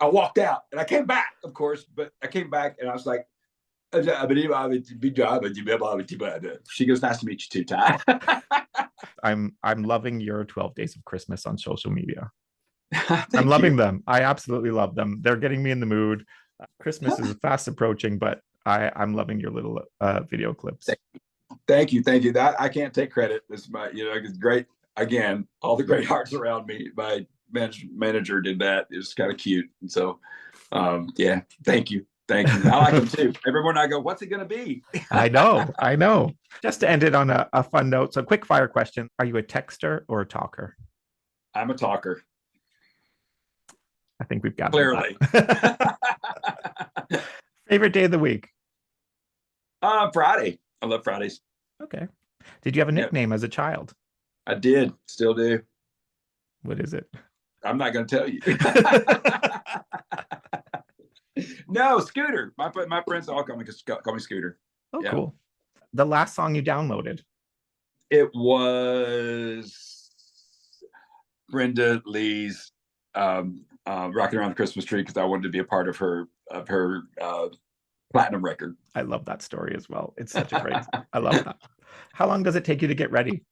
I walked out, and I came back, of course, but I came back, and I was like, she goes, "Nice to meet you too, Ty." I'm loving your 12 Days of Christmas on social media. I'm loving them. I absolutely love them. They're getting me in the mood. Christmas is fast approaching, but I'm loving your little video clips. Thank you. I can't take credit. It's it's great. Again, all the great hearts around me. My manager did that. It was kind of cute. And so, yeah, thank you. I like him too. Every morning I go, "What's it going to be?" I know. Just to end it on a fun note. So quick fire question. Are you a texter or a talker? I'm a talker. I think we've got clearly. Favorite day of the week? Friday. I love Fridays. Okay. Did you have a nickname as a child? I did. Still do. What is it? I'm not going to tell you. No, Scooter. My friends all call me Scooter. Oh, yeah. Cool. The last song you downloaded? It was Brenda Lee's "Rocking Around the Christmas Tree," because I wanted to be a part of her platinum record. I love that story as well. It's such a great. I love that. How long does it take you to get ready?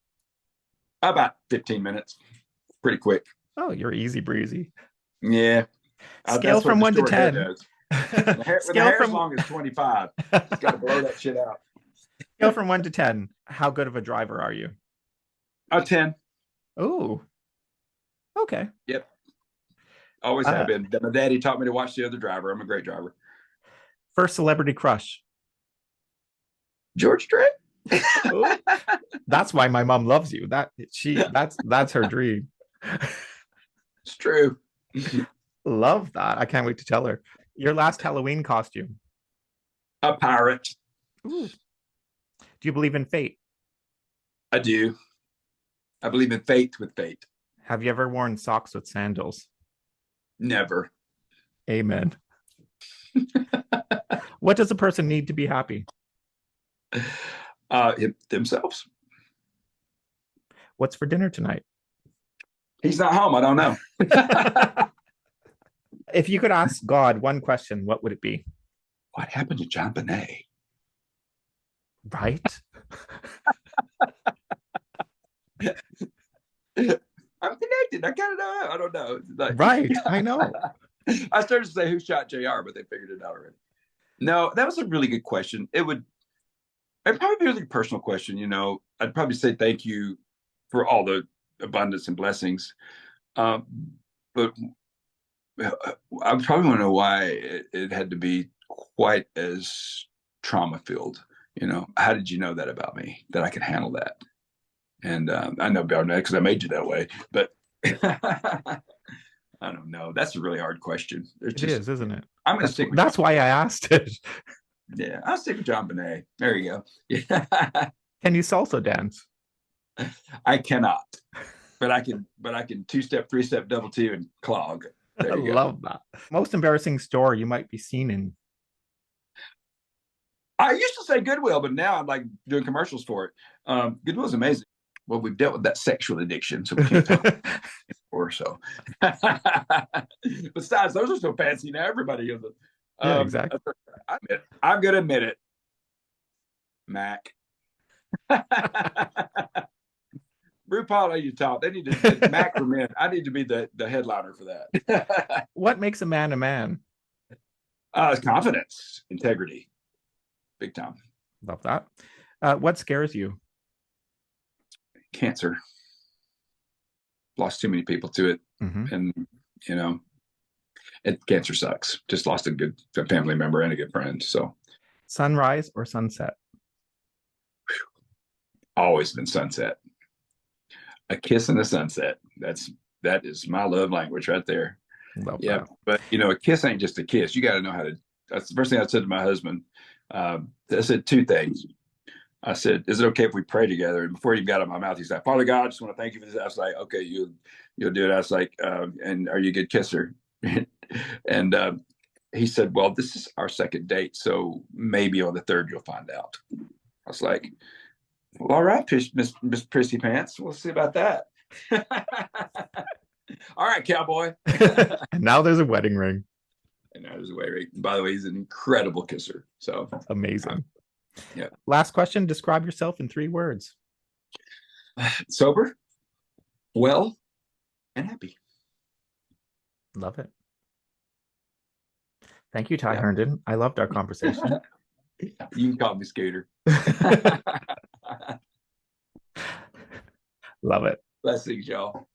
About 15 minutes. Pretty quick. Oh, you're easy breezy. Yeah. Scale from 1 to 10. The hair as long as 25. Just got to blow that shit out. Scale from 1 to 10. How good of a driver are you? A 10. Oh. Okay. Yep. Always have been. My daddy taught me to watch the other driver. I'm a great driver. First celebrity crush? George Strait. That's why my mom loves you. That's her dream. It's true. Love that. I can't wait to tell her. Your last Halloween costume? A pirate. Ooh. Do you believe in fate? I do. I believe in faith with fate. Have you ever worn socks with sandals? Never. Amen. What does a person need to be happy? Themselves. What's for dinner tonight? He's not home. I don't know. If you could ask God one question, what would it be? What happened to John Bonet? Right? I'm connected. I kind of know. I don't know. Like, Right. I know. I started to say who shot JR, but they figured it out already. No, that was a really good question. It'd probably be a really personal question. You know, I'd probably say thank you for all the abundance and blessings. But I probably want to know why it had to be quite as trauma filled. You know, how did you know that about me, that I could handle that? And I know about that because I made you that way. But I don't know. That's a really hard question. It is, isn't it? I'm going to stick with That's why I asked it. Yeah, I'll stick with John Bonet. There you go. Yeah. Can you salsa dance? I cannot, but I can. But I can 2-step, 3-step, double two, and clog. I love that. Most embarrassing store you might be seen in? I used to say Goodwill, but now I'm like doing commercials for it. Goodwill's amazing. Well, we've dealt with that sexual addiction, so we can't talk or so. Besides, those are so fancy now. Everybody is. Yeah, exactly. I'm going to admit it. Mac. RuPaul, I need to talk. They need to Mac for men. I need to be the headliner for that. What makes a man a man? Confidence, integrity, big time. Love that. What scares you? Cancer. Lost too many people to it, and you know, cancer sucks. Just lost a good family member and a good friend. So, sunrise or sunset? Always been sunset. A kiss in the sunset. That is my love language right there. Love yeah, that. But you know, a kiss ain't just a kiss. You got to know how to. That's the first thing I said to my husband. I said two things. I said, "Is it okay if we pray together?" And before he got out of my mouth, he said, "Father God, I just want to thank you for this." I was like, "Okay, you'll do it." I was like, "And are you a good kisser?" And he said, "Well, this is our second date, so maybe on the third you'll find out." I was like, "Well, all right, Miss Prissy Pants, we'll see about that." All right, cowboy. And now there's a wedding ring. And now there's a wedding ring. By the way, he's an incredible kisser. So amazing. Yeah. Last question. Describe yourself in 3 words. Sober, well, and happy. Love it. Thank you, Ty Herndon. I loved our conversation. You can call me Scooter. Love it. Blessings, y'all.